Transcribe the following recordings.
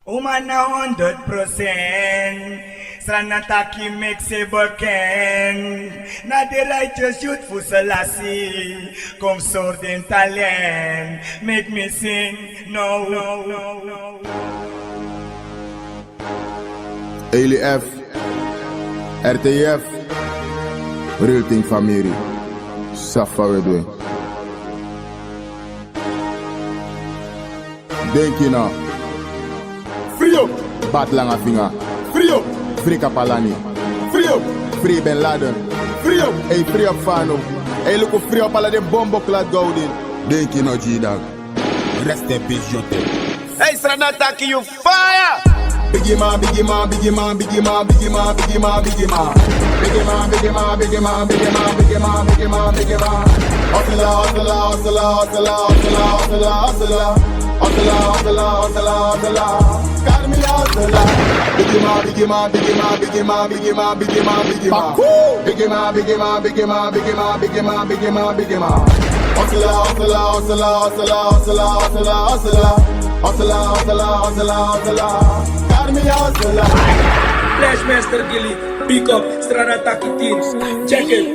Woman 100%. Stranataki makes a bucken. Not the righteous youthful Selassie. Come sword in talent. Make me sing. No. ALF, RTF, Real Thing Family, Safa Redway. Denki na, free up, Batlang Afinga, free up, free Kapalani, free up, free Ben Laden, free up, hey free up Fano, hey look free up all of them bombo clad Gaudin. Denki no G-Dog, rest in peace Jote. Hey Stranataki, you fire! Biggie man, Biggie man, Biggie man, Biggie man, Biggie man, Biggie man, Biggie man, Biggie man, Biggie man, Biggie man, Biggie man, Biggie man, Biggie man, Biggie man. Hustler, hustler, hustler, hustler, hustler, hustler, hustler, hustler, hustler, hustler. Call me hustler. Biggie man, Biggie man, Biggie man, Biggie man, Biggie man, Biggie man, Biggie man. Biggie man, Biggie man, Biggie man, Biggie man, Biggie man, Biggie man, Biggie man. Hustler, hustler, hustler, hustler, hustler, hustler, hustler. Hustler, hustler, hustler, hustler. Flashmaster Gilly, pick up, Stranataki teams, check it,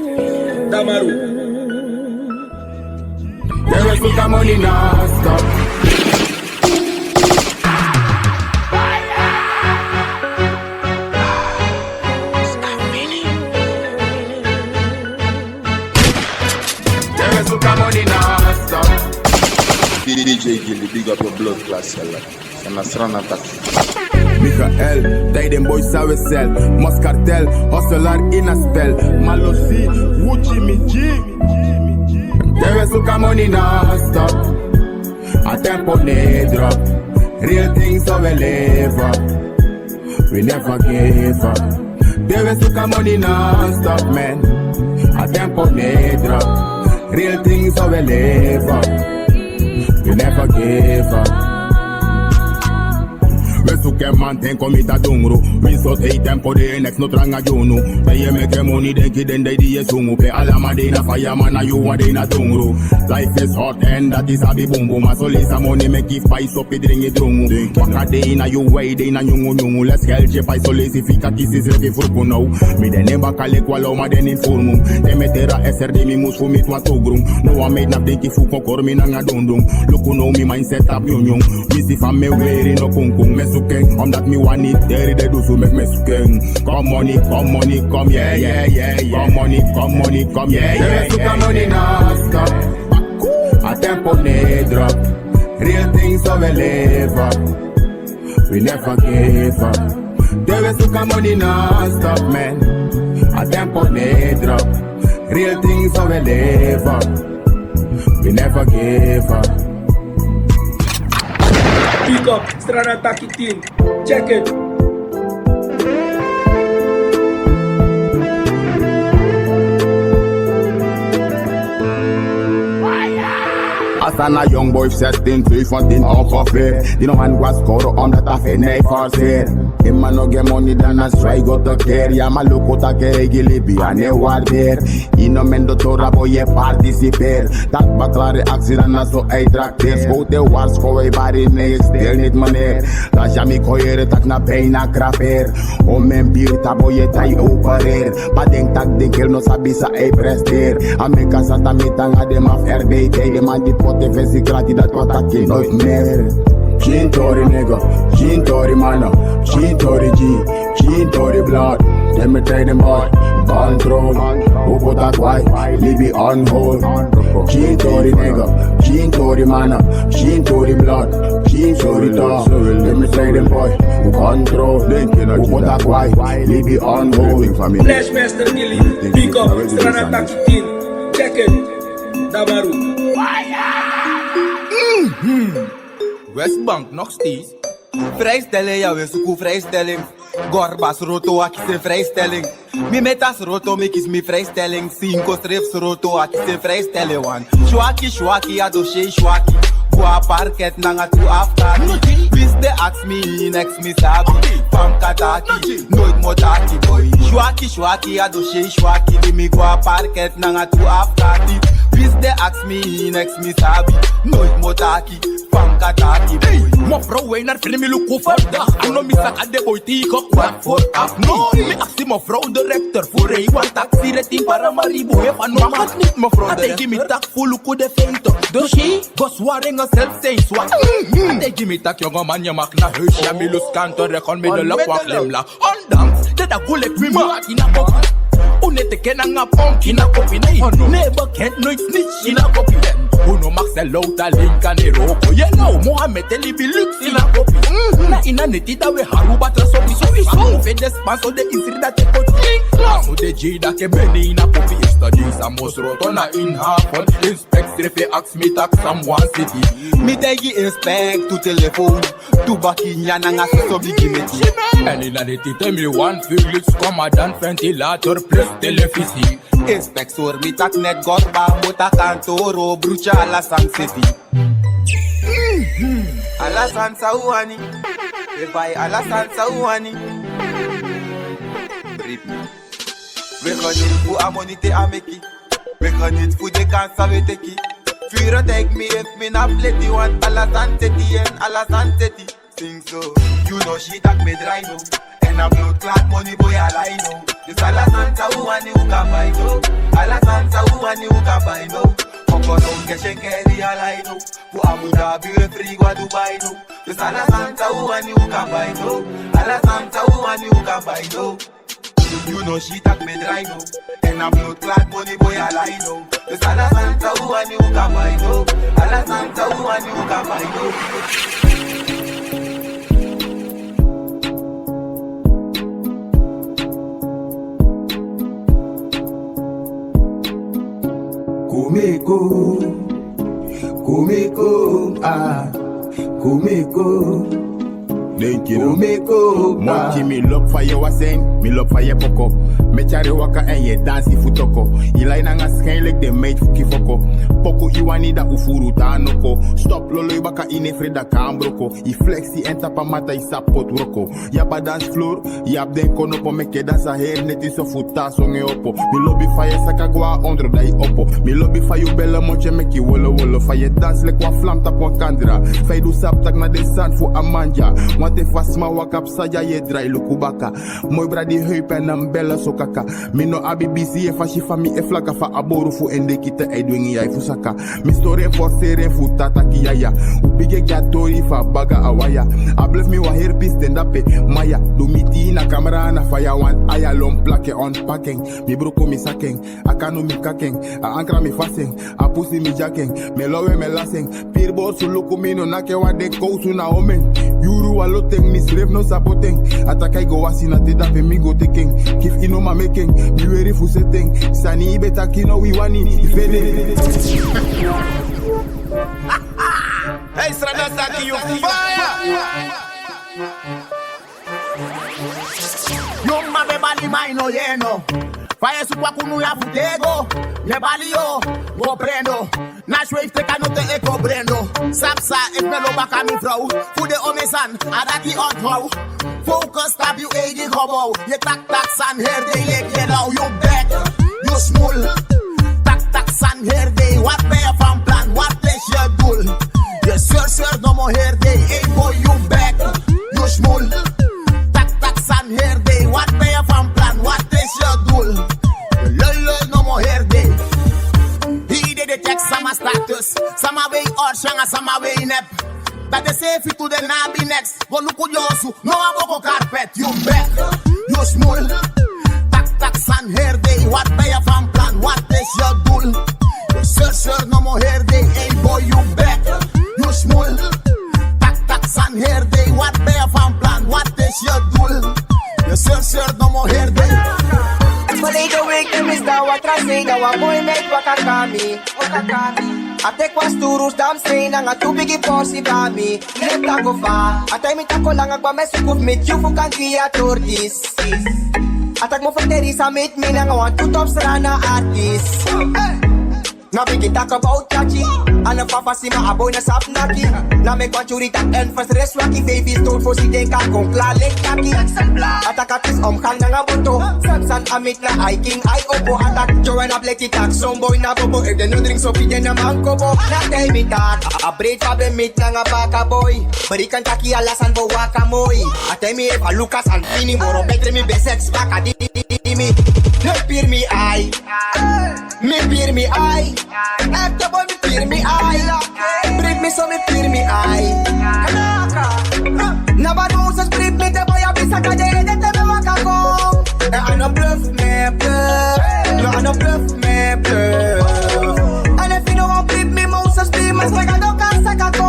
Damaru. There is some money non-stop. There is some money non-stop. DJ Gilly, big up your blood class, fella. And a Stranataki. Michael, they them boys sawe sell. Moscartel, hustler in a spell. Malosi, Wuchi mi G. There is some money non-stop. A tempo ne drop. Real things so we live up. We never give up. There is some money non-stop, man. A tempo ne drop. Real things so we live up. We never give up. Suke manten komita dungru. We so say tempo de next no tranga junu. They make money denki den they die sungu. Pe alama de na fireman you wa de na dungru. Life is hot and that is a bi boom boom. So lisa money make it spice up it ringi drungu. Waka de na you way de na nyungu nyungu. Let's help je pa so lazy fika kisses refi furku now. Mi de nemba kale kwa loma den informu. Te metera SRD mi mus fu mi twa togrum. No one made na denki fu kokor mi na ngadundung. Look no mi mindset up nyung. Mi si fam me wearing no kung me suke. I'm that me want it, there they do so make me skin. Come money, come yeah, yeah, yeah, yeah. Come money, come yeah, yeah, yeah. Come money non-stop. A tempo ne drop. Real things so we live up. We never give up. There is some money non-stop, man. A tempo ne drop. Real things so we live up. We never give up. Pick up, Stranataki team, check it. As a young boy, 16, 3, 14, off of it. You know, man was caught on that affair, for sale. Him man no get money than a strike got to carry. I'm a look out a gili be a ne war there. Ino mendo tora boy participate. That baklare accident na so I track this. Go the wars for a body next. Still need money. La jami koyere tak na pay na craper. O men beer taboye tai operer. Badeng tak de kel no sabi sa a press there. Amerika sa tamitanga dem af RB. They man di pote fesi grati dat wataki nooit meer. Geen Tory nigga, geen Tory manna, geen Tory G, geen Tory blood. Them me try them boy, control. Who put that white, leave it on hold. Geen Tory nigga, geen Tory manna, geen Tory blood, geen Tory dog. Them me try them boy, who control. Who put that white, leave it on hold. Flashmaster Gilly, pick up, Stranataki team, check it, Damaru. Westbank nog steeds. Vrijstelling, ja, we zoeken vrijstelling. Gorbas roto, aki se vrijstelling. Mi metas roto, mi kies mi vrijstelling. Cinco strips roto, aki se vrijstelling. Wan shwaki, adoshe shwaki. Boa parket, nanga tu aftaki. Bis de ask me, next me sabi. Pankataki, nooit motaki boy. Shwaki, adoshe shwaki. Limi boa parket, nanga tu aftaki. Bis de ask me, next me sabi. Nooit motaki. pankataki boy. Mevrouw Weiner vriend me look over dag. En om misaka de boy tiko kwart voor af. No, me actie mevrouw de rector voor rij. Want taxi retin para maribo he van no mag niet mevrouw de rector. Give me tak voor luku de feito. Dus she gos waring a self say swat. Ate give me tak jonge man je mag na huis. Ja me lus kanto rekon me de lak wak lemla. Ondanks dat ik gulek me maak in a kop. Unete kena nga punk in a kopi nee. Never kent nooit snitch in a kopi. Uno mag sell out a link aan Eroko. You know, Mohammed Eli be lux in a kopi. Na ina neti da we haru batra sopi sopi. Move de spanso de insri da te pot link. Aso de J da ke beni in a kopi. Studies a mos roto na in half on. Inspect strefe ax me tak someone city. Mi tegi inspect to telephone. Tu baki nyana nga so bigi meti. En ina neti te mi one Felix Commandant ventilator plus televisie. Inspector mi tak net gorba mota kantoro brucha ala San City. Ala San Sauani. Ebai ala San Sauani. We gaan niet voor amonite ameki. We gaan niet voor de kans aweteki. Vuren take me if me na pleti want ala San City en ala San City. Sing so, you know she tak me drive no. And a blood clot money boy I lie no. This ala San Sauani who can buy no. Ala San Sauani who can buy no. Koko don't get shenkeri I lie no. Who Abu Dhabi free go Dubai no. This ala San Sauani who can buy no. Ala San Sauani who can buy no. You know she tak me drive no. And a blood clot money boy I lie no. This ala San Sauani who can buy no. Ala San Sauani who can buy no. Kumiko. Denk je nou? Monkey me lop van je waseng, me lop van je poko. Met jare waka en je dansie futoko. Je lijn aan waarschijnlijk de meid fuki foko. Poko iwani da ufuru tanoko. Stop lolo baka ine freda kambroko. I flexi en tapa mata i sapot roko. Yaba dance floor, yab den konopo. Meke dansa her net is so futa songe opo. Me lobby van je saka gwa ondro da i opo. Me lobby van je bella moche meki wolo wolo. Van je dans lek wa flam tap wan kandra. Van je do sap tak na de sand voor amanja. Want if asma wakap saja ye dry lukubaka. Moi bradi heup en een bella sokaka. Mino abi busy e fashi fami e flaka fa aboru fu ende kita e dwingi yai fusaka. Mi story for sere fu tata kiyaya. Upige gatori fa baga awaya. Ablef mi wa herpis tendape maya. Do miti na camera na fire one aya lom plake on packing. Mi broko mi saking. Akanu mi kaking. A ankra mi fasing. A pussy mi jacking. Me lowe me lasing. Pirbo su luku mino nake wa de kousu na omen. Yuru wa loteng misref no sapoteng. Atakai go wasi na te dape mi go taking. Kif ino ma making. Mi weri fu setting. Sani beta kino wi wani. Ifede. Hey, Sranataki, you fire! Yo mabe bali maino yeno. Fire su kwa kunu ya futego. Ne bali yo, go prendo. Na shwe teka no te eko brendo. Sapsa if me lo baka mi vrouw. Fude omesan, adaki on vrouw. Focus tab you egi hobo. Je tak san her day lek je nou. You back, you small. Tak san her day. Wat ben je van plan? Wat is je doel? Je sur no more her day. Hey boy you back, you small. Tak san her day. Wat ben je van plan? Wat is je doel? Je no more her day. De check sama status, sama way or shanga, sama way nep. That they say fit to the nabi next. Go look at yosu, no aboko carpet. You back, you small. Tak san hair day. What be your fan plan? What is your goal? Sure, no more hair day. Hey boy, you back, you small. Tak san hair day. What be your fan plan? What is your goal? Sure, no more hair day. Maligo week na misda wa trasiga wa movement wa kakami. Ate kwa sturus dam strain nga tubig iporsi bami. Lepta ko fa. Atay mita ko lang agba mesukuf mit you fukan kia tortis. Atak mo fateri sa meet me nga 1-2 tops rana artist. Now begin talk about chachi. And the papa see my boy na sap naki. Now make one churi tak and first rest rocky. Baby stone for si den ka kong klalik kaki. Atakatis kang nga boto. Samsan amit na I king I opo. Atak Joanna Blakey tak some boy na bobo. If they no drink so pide na mangkobo. Na tell me tak. A break problem meet na nga baka boy. Berikan kaki alasan bawa kamoy. Ate me if a Lucas and Fini moro. Betre me be sex baka di me. No peer me I. Me peer me I. After boy me peer me I. Break me so me peer me I. Never know so break me the boy a bisa kaje de te me waka go. I no bluff me bluff. No I no bluff me bluff. And if you don't want break me Moses be my swagger don't cast a go.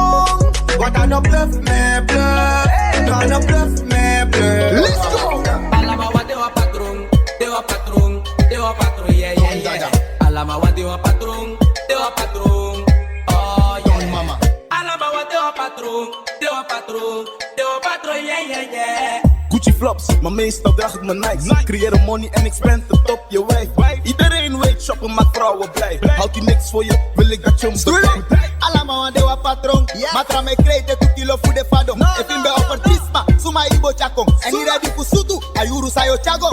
What I no bluff me bluff. No I no bluff me bluff. Let's go. Alamawa dewa patrón, dewa patrón, dewa patrón, yeah yeah yeah. Alamawa dewa patrón, dewa patrón, oh yeah mama. Alamawa dewa patrón, dewa patrón, dewa patrón, yeah yeah yeah. Gucci flops, maar meestal draag ik mijn Nikes. Creëer money en ik spend het op je wijf. Iedereen weet, shoppen maakt vrouwen blij. Houdt die niks voor je, wil ik dat je hem bekijkt. Allemaal dewa patron. Matra me krete tu kilo fu de fado. If in be offer trisma, suma ibo chakong. En hier die kusutu, ayuru sayo chago.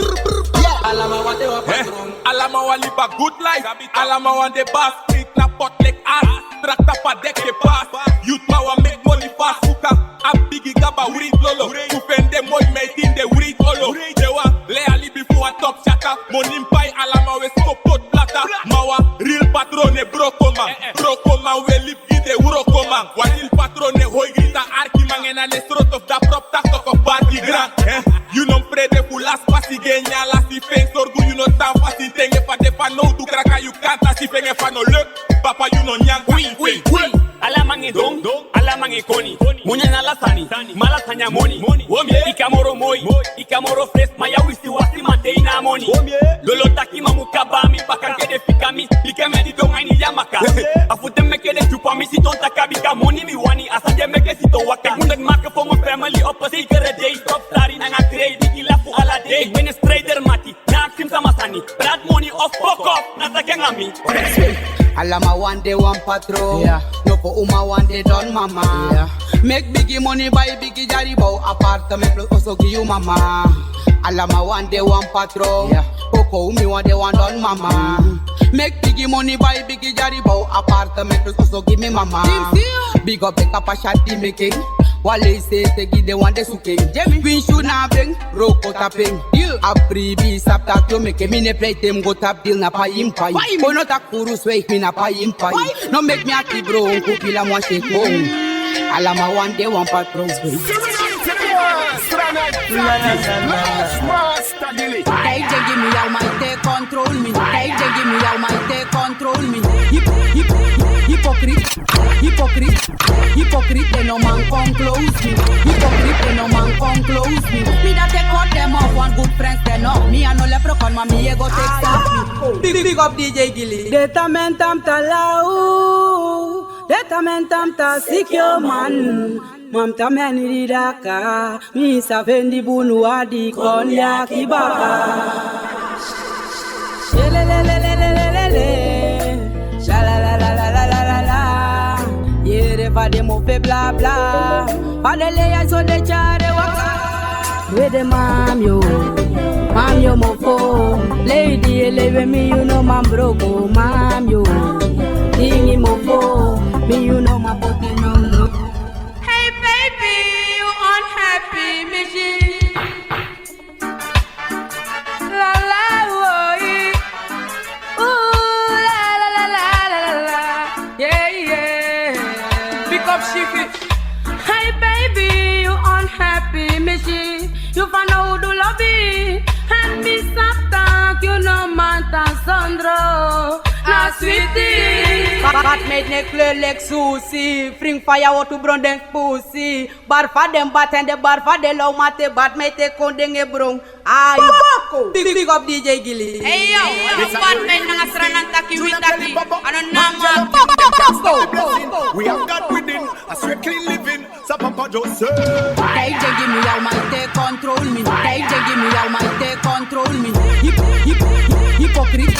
Alamawa dewa patrón, Alamawa live a good life. Alamawa de baas, street na pot like ass. Trakta pa dek je paas. Youth mawa make money fast. Hoeka, a biggie gaba writ lolo. Kufende mooi meid in de writ olo. Dewa, lea libi fu a top chaka. Monim pai alamawe skop tot plata. Mawa, real patrone brokoma. Brokoma we lip gide urokoma. Wanil patrone hoi grita arki mangena ne strot of da prop tak tok of party grand. You non prede fu las pasi genya la si feng sorgu you no tan fasi tenge fa defa no du kraka you kanta si fenge fa no luk. Papa you no nyang Oui, alamangi dong, alamangi koni. Munya na lasani, malasanya moni. Ikamoro moi, ikamoro fresh, maya wisi wasi mateina moni. Lolo taki mamukabami, pakangede fikami, likemedi dongaini yamaka. Afute mekede chupami si tonta kabika moni mi wani, asanje meke si to waka. Mundak maka for my family op a secret day. Stop starting and I trade, ikila fu ala day. Ik ben een strijder mati, na aksim samasani. Brad money off, fuck off, nasa kengami. Alama one day one patrol, yeah. No for uma one day done mama, yeah. Make biggie money buy biggie jaribo apartment plus also give you mama. Alama one day one patrol, yeah. Coco umi one day one done mama. Make biggie money buy biggie jaribo apartment plus also give me mama. Big up the capa shati making. Wale say te give the one day suking. Queen should na bring roko tapping. A freebie sap tak yo make me ne play them go tap deal na pa impai. Kono tak kurus wake me na pa impai. No make me a ti bro unku pila mo shake home. Alama one day one patrol. They give me all my they control me. They give me all my they control me. Hypocrite, they no man come close me. Hypocrite, they no man come close me. Me that take out them off, one good friends they know. Me and no leprechaun, me ego take off me. Big up DJ Gilly. Detamentam talau, detamentam ta sikyo man. Mam tameni ridaka, mi savendi bunu adi konya kibaka. Lelelelelelelele, shalalalalalala. Yere va de mo fe bla bla, padele ya so de chare waka. Wede mam yo mo fo, lady eleve me you know mam broko mam yo. Dingi mo fo, me you know my body no. Happy mission. La la oh, ooh la la la la la la, yeah yeah. Pick up Shifi. Hey baby, you unhappy mission. You find out who do love it. And me stop talk, you know man Sandro. Na sweetie. Bat made ne kleur like Susie. Fring fire out to brown den pussy. Bar fa dem bat and the bar fa de low mate. Bat made te kondeng e brong. Ay, big up DJ Gilly. Hey yo, ano bat made nang asranan taki witaki. Ano nama? We have got within a strictly living. Sa papa just say. They give me all my they control me. They give me all my they control me. Hypocrite.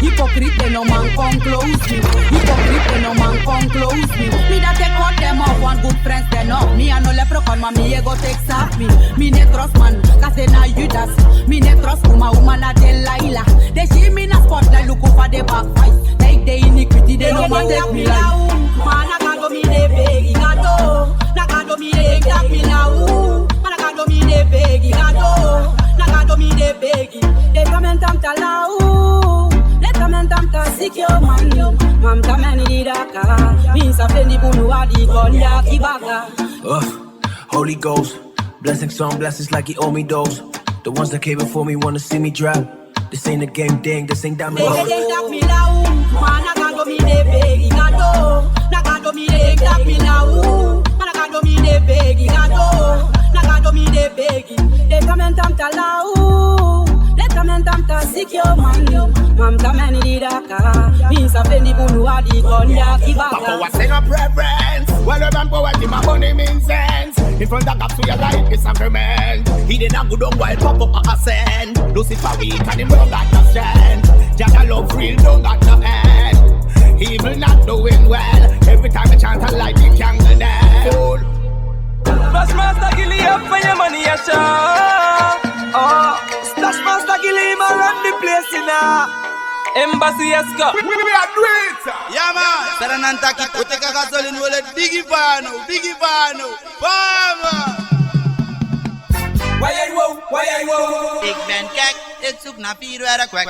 Hypocrite, they no man come close me. Hypocrite, they no man come close me. Me that take out them off, one good friends they know. Me a no leprechaun, man, me go take off me. Me ne trust man, cause they na Judas. Me ne trust woman a Delilah. They see me na spotlight, look for the backfight. Take the iniquity, they no man take me like. Man a kado me de begi gato, na kado me de tak me now. Man a kado me de begi gato, na kado me de begi. They come and tam talau. Holy Ghost, blessings on blessings like he owe me those. The ones that came before me wanna see me drop. This ain't a game ding, this ain't diamond. Papa was saying a preference. Well, the man poet, my money means sense. In front of God, so your life is sacrament. He did not go down while Papa ascend. Lucifer weak and him don't got no strength. Just a love real, don't got no end. Evil not doing well. Every time I chant a light, he can't go down. Splash Master Gilly up for your money, a show. Oh, Splash Master Gilly, him run the place, you know. Embassy Esco. We are doing it. Yeah, man. Sarananta kita uteka gasolin wale bigi vano. Bama. Why are you? Big Ben kek, ik zoek naar 4 uur kwek.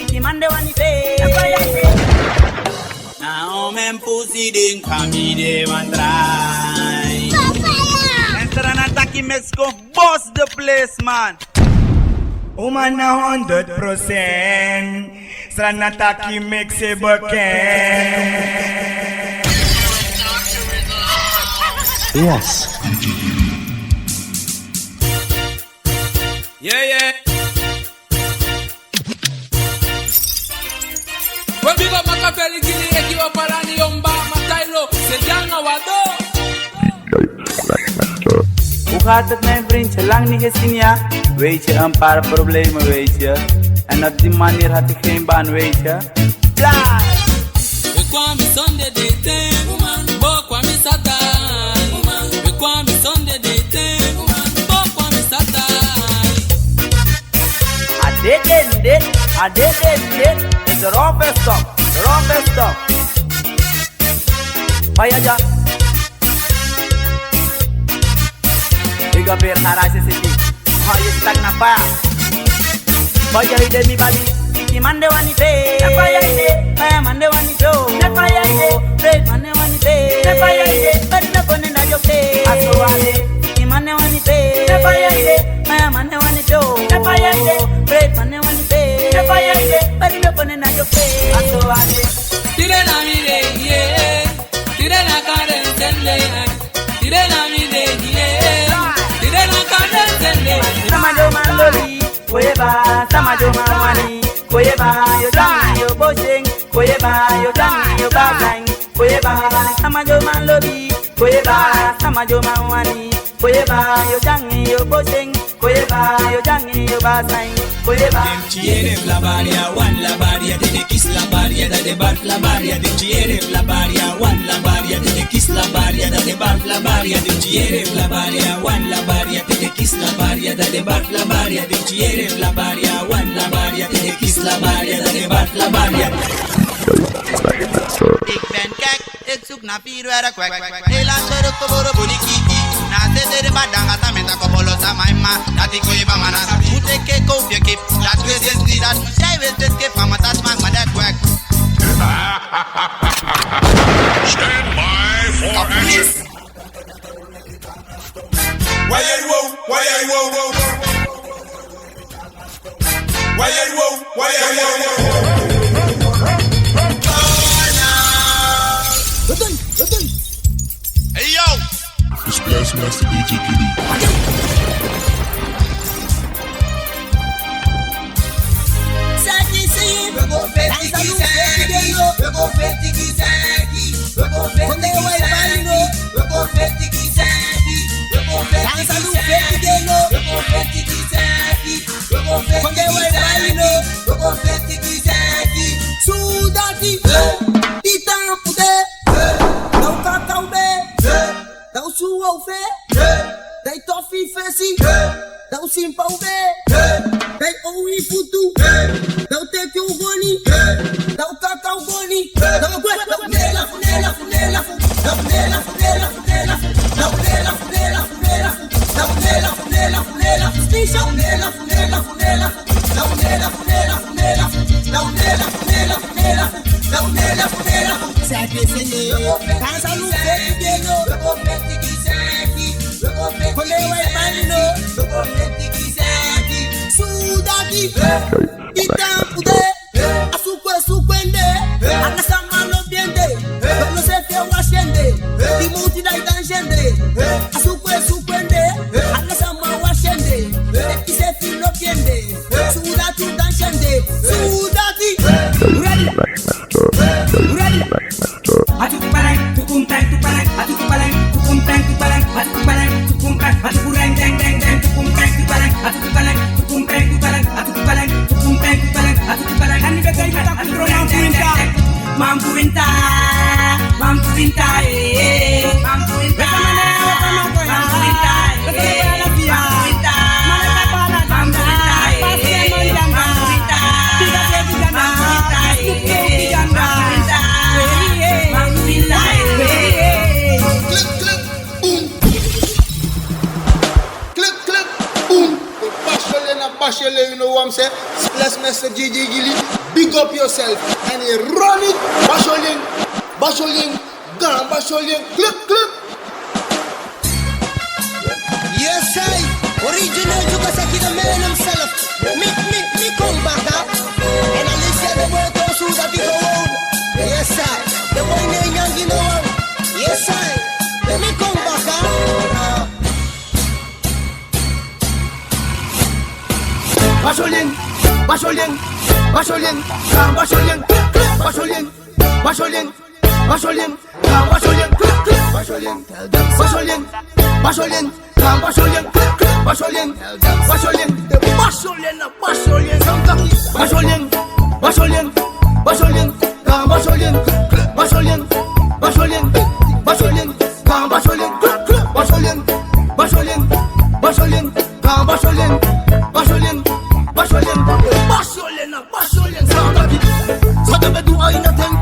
Die man de wani pe. Nou men pussy din kami de man try. En Sarananta ki Mexico boss the place, man. Woman na 100%. Sranataki makes a bucket. Yes. Yeah. When big up Machiavelli, Gilly, Ekiwa Parani, Yomba, Matailo, Sejanga Wado. Hoe gaat het mijn vriendje? Lang niet gezien, ja? Weet je, een paar problemen, weet je. En op die manier had ik geen baan, weet je. Blij! We kwamen zonder dit ding, bo kwamen satan. We kwamen zonder dit ding, bo kwamen satan. I did it. It's the roughest stuff. Payaja. Big up here, Harase City. How you stuck na pa? Fire ide mi body. Ki mande wani pe. Na fire ide. Ay mande wani flow. Na fire ide. Break mande wani pe. Na fire ide. Bari na kone na joke. Aso wale. Ki mande wani pe. Na fire ide. Ay mande wani flow. Na fire ide. Break mande wani pe. Na fire ide. Bari na kone na joke. Aso wale. Tire na mi de yeah. Tire na kare tende. Tire na mi de yeah. Tire na kare tende. Samajo mandoli. Koyeba, Samajo mawani. Koyeba, yo dang, yo bossing. Koyeba, yo dang, yo basang. Koyeba, Samajo manlobi. Koyeba, Samajo mawani. Koyeba, yo dang, yo bossing. Koyeba, yo dang, yo basang. Koyeba. Dem chiere la baria, one la baria, de kiss la baria, de bat la baria, dem chiere la baria, one la baria, de kiss la baria, de bat la baria, dem chiere la baria, one la baria, de kiss la baria, de bat la baria, dem chiere la baria, one la baria, de kiss la baria, de bat la baria. Ik ben kek, ik zoek naar 4 uur kwek. Nederlands verrukte worden bolikiki. Na zitten de badanga tamenta kopolo sa maima. Dat ik goeie van mana. Moet ik kek op je kip. Dat wist is niet dat. Jij wist dit kip van mijn tas maak maar dat kwek. Stand by for action. Why are you? Hey yo! The Splash Master DJ Gilly. wou ver. Dai toffee versie. Dau simpel weer. Dai owie futu. Dau teke ugoni. Dau kakao goni. Dau kwe. Dau nela. Dau nela. Stisha. Nela. Sete sene. Dansa no pequeno. Quando eu imagino. Sudaki. Itampude. Asukwende. Anasama no biende. No se fe washende. Timuti da itanjende. Asukwende. Anasama washende. Ekise fi no biende. Sudaki tanjende. Sudaki. Ready. Atu kuparang, tukum tang tuparang, atu kuparang, tukum tang tuparang, atu kuparang, tukum tang, atu kurang dang dang dang, tukum tang tuparang, atu kuparang, tukum tang tuparang, atu kuparang, tukum tang tuparang, atu kuparang. Ani bekai kata atu kurang dang dang dang. Mampu winta, mampu winta, mampu winta, mampu winta, mampu winta, Bashele, you know what I'm saying? Bless Mr. JJ Gilly. Big up yourself and you run it. Basholing, gone, basholing, clip. Yes, I original Jukasaki, the man himself. Me come back up. And I listen the word goes through the big old. Yes, I. The boy named Young, you know. Yes, I. Me come back up. Basholing, so the do I nothing,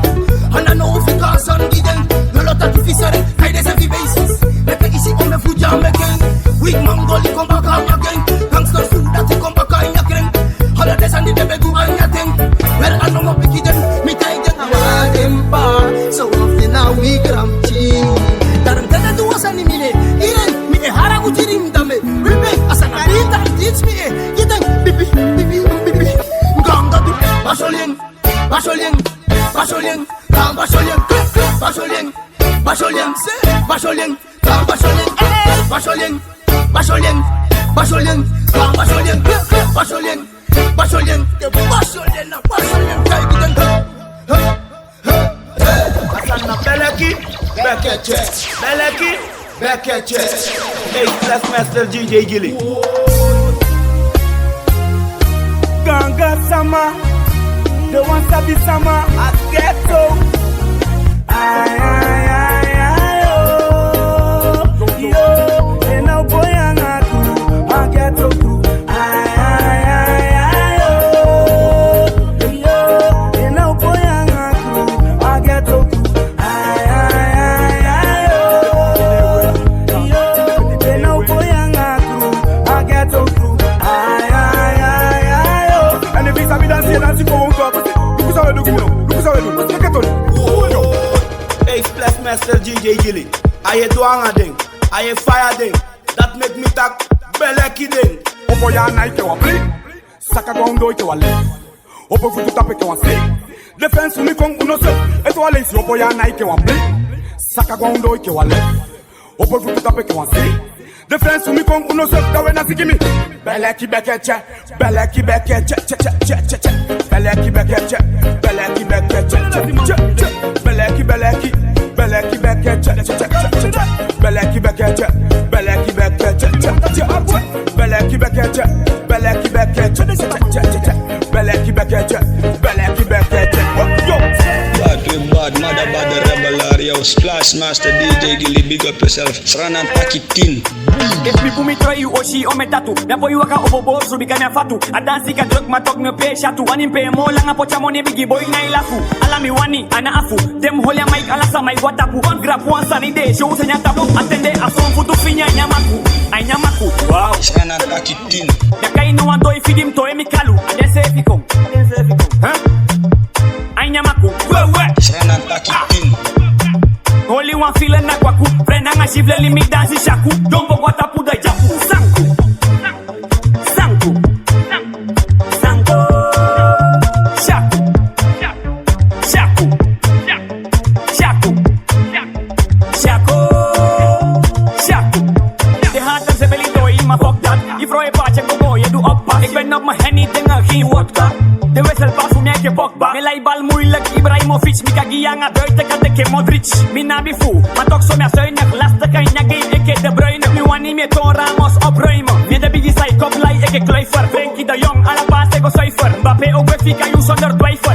and I know if you can't son them. No lot of officers, I every basis. Make it easy on the food jam again. With Mongoli come back on again. Gangsters food that you come back on again. Holidays and the baby do I nothing. Well, I know my picky them, me tie them. I want them bar, so often now we gram cheese. Taran tell do us any minute. Iren, me a haragu tirim dame. Bibi, as an arita teach me. You think, bibi. Ganga do. Basholing, Beleki, hey, that's Master JJ Gilly. Ganga Sama, the one Sabi Sama, I get so. Yo, and now boy, I get so through. Yo, and now boy, I get so through. Yo, and now boy, I get so through. And if it's a bit of that's it, go on top. Hey, Splash Master JJ Gilly. I do ding, I fire ding. That make me talk beleki ding. Opo ya night wa play. Saka gondo ite wa left. Opo futu tape ke wa say. Defense mi kong uno se. Eto wa lazy opo ya night wa play. Saka gondo ite wa left. Opo futu tape ke wa say. Defense mi kong uno se. Da we na sigi mi. Beleki bekeche. Beleki bekeche. Beleki bekeche. Beleki bekeche. Beleki bekeche. Beleki bekeche. Beleki bekeche. Beleki bekeche. Beleki bekeche. Yo. Bad, mother, rebel, Splash Master DJ Gilly, big up yourself. Run and pack it in. If people me try you oshi o me tatu, me boy waka obobo so bika me fatu. A dance ka drug ma talk me pay shatu. Ani pay mo lang a pocha money bigi boy na ilafu. Ala mi wani ana afu. Dem holy mic ala sa mic watapu. One grab one sunny day show se nya tabu. Atende a son futu finya nyamaku. Ay nyamaku. Wow. Run and pack it in. Ya kai no ando ifidim to emi kalu. Ade se fikom. Huh? Ay nyamaku. Wewe. Run and pack it in. Only one feeling na kwaku. Friend nga shivle limit dance shaku. Dombo wata puda jaku. Sanku. Sanku. Sanku. Shaku. Shaku. Shaku. Shaku. Shaku. De haten ze willen dooi, maar fuck dat. Die vrouw je paardje go je doe oppas. Ik ben op mijn hennie dingen geen wodka. De wisselpas hoe mij je bokba. Me lay bal moeilijk, Ibrahimovic. Mi kagia nga buiten kan de Modric. Mi nabi fu, maar toch zo meer zuinig. Lastig kan je game, ik heb de bruine. Mi wani me Ton Ramos opruimen. Me de biggie sai kop lay, ik heb kluiver. Frenkie de Jong, alle paas ik go zuiver. Mbappé ook Benfica, you zonder twijfel.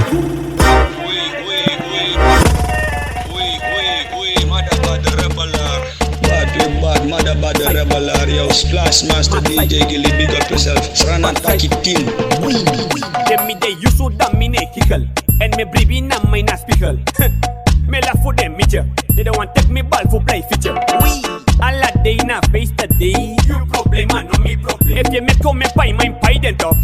Mother bad rebel, yo. Splash Master DJ Gilly, big up yourself. Run and pack it in. Dem me de you so damn me ne kikkel. En me bribi na my na spiegel. Me la for them meter. They don't want take me ball for play feature. Oui. Alla day na face the day. You problem, no me problem. If you make come pay my pay den top.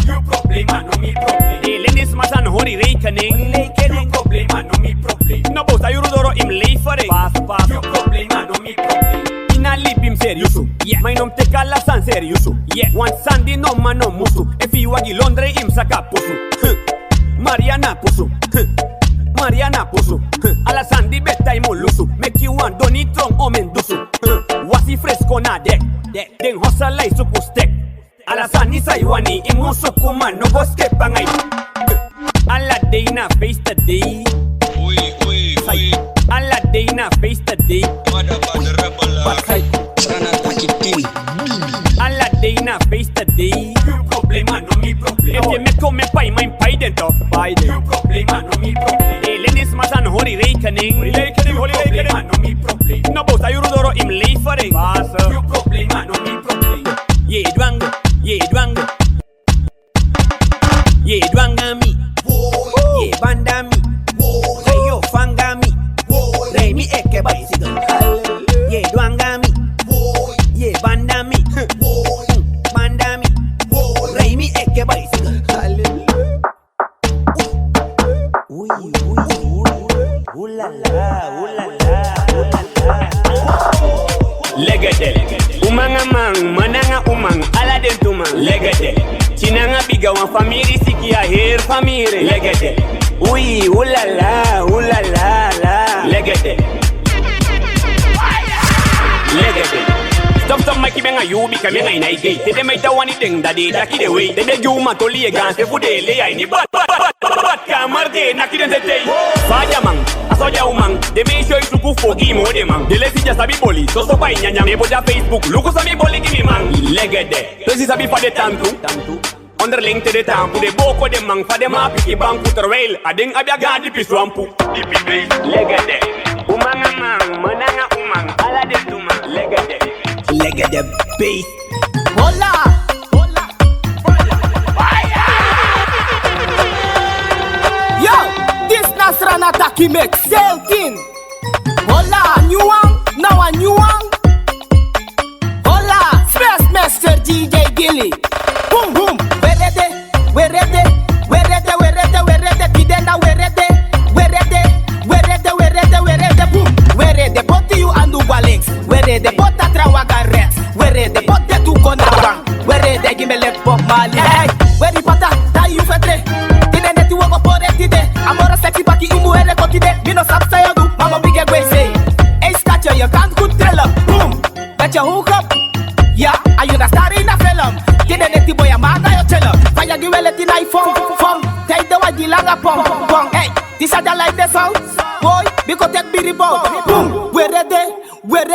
You problem, no me problem. Elenis masan hori rekening. You problem, no me problem. No boss ayu rodoro im leifere. Pass. You problem, no me problem. Ina lipim serioso. Yeah. My nom te kala san serioso. Yeah. One Sunday no man no musu. If you wagi Londres im saka pusu. Mariana pusu. Mariana pusu. Ala Sandy beta imo lusu. Make you want Donny Trump o mendusu. Wasi fresco na dek. Den hosa lai suku stek. Ala Sandy saiwani imu suku man no go skep pangai. Ala day na face the day. Alla day na face the day. Mother bad rebel, run and pack it in. Alla day na face the day. You problem, no me problem. If you make come pay my pay den top. You problem, no me problem. Elenis masan hori rekening. Hori rekening, no me problem. No boss ayu rodoro im leifere. You problem, no me problem. Ye dwango. Ye dwanga mi. Ye banda mi. Yo fanga mi. Rey mi eke bicycle. Ye dwanga mi. Ye banda mi. Banda mi. Rey mi eke bicycle. Uy. Legade. Umanga mang, mananga umang, ala den tumang. Legade. Chinanga biga wan family siki a her family. Legade. Uy, ulala. Legade. Stop Mikey benga you become a nine gate. They make the one thing that they lucky the way. They do matoli against the food they lay in but camera de naki den day. Fajamang, asoja umang. They may show you to go for game or man. They let you just a be bully. So by nyanya me boja Facebook. Look at me bully give me man. Legade. This is a be for the tantu. Underling to the tampu, the boko de mang for the map, the bank put a rail. I think I be a guard the piswampu. Legade. Umanga mang, mananga umang, ala de tumang. Legade beat. Hola. Yo, this Nasrana Taki mix, same thing. Hola, new one, now a new one. Hola, Splash Master DJ Gilly. Boom boom, we're ready. Kidenda we're ready. Boom, we're ready. Both you and Ubalix. We're ready. Both a trawaga rex. We're ready. Both the two konabang. We're ready. Give me left pop Mali. Hey, where the pata? Tai you fetre. Kidenda tu wako pore tide. Amora sexy paki umu ere kotide. Mino sapsa yodu. Mama big egg say. Hey, scratcher you can't good tell up. Boom, bet your hook up. Yeah, are you the star in a film? Kidenda ti boy a maga yo tell up. Fire give let the knife fong. Take the white langa pong. Hey, this a like the sound. Boy, because take me rebound. Boom, we're ready. Boom,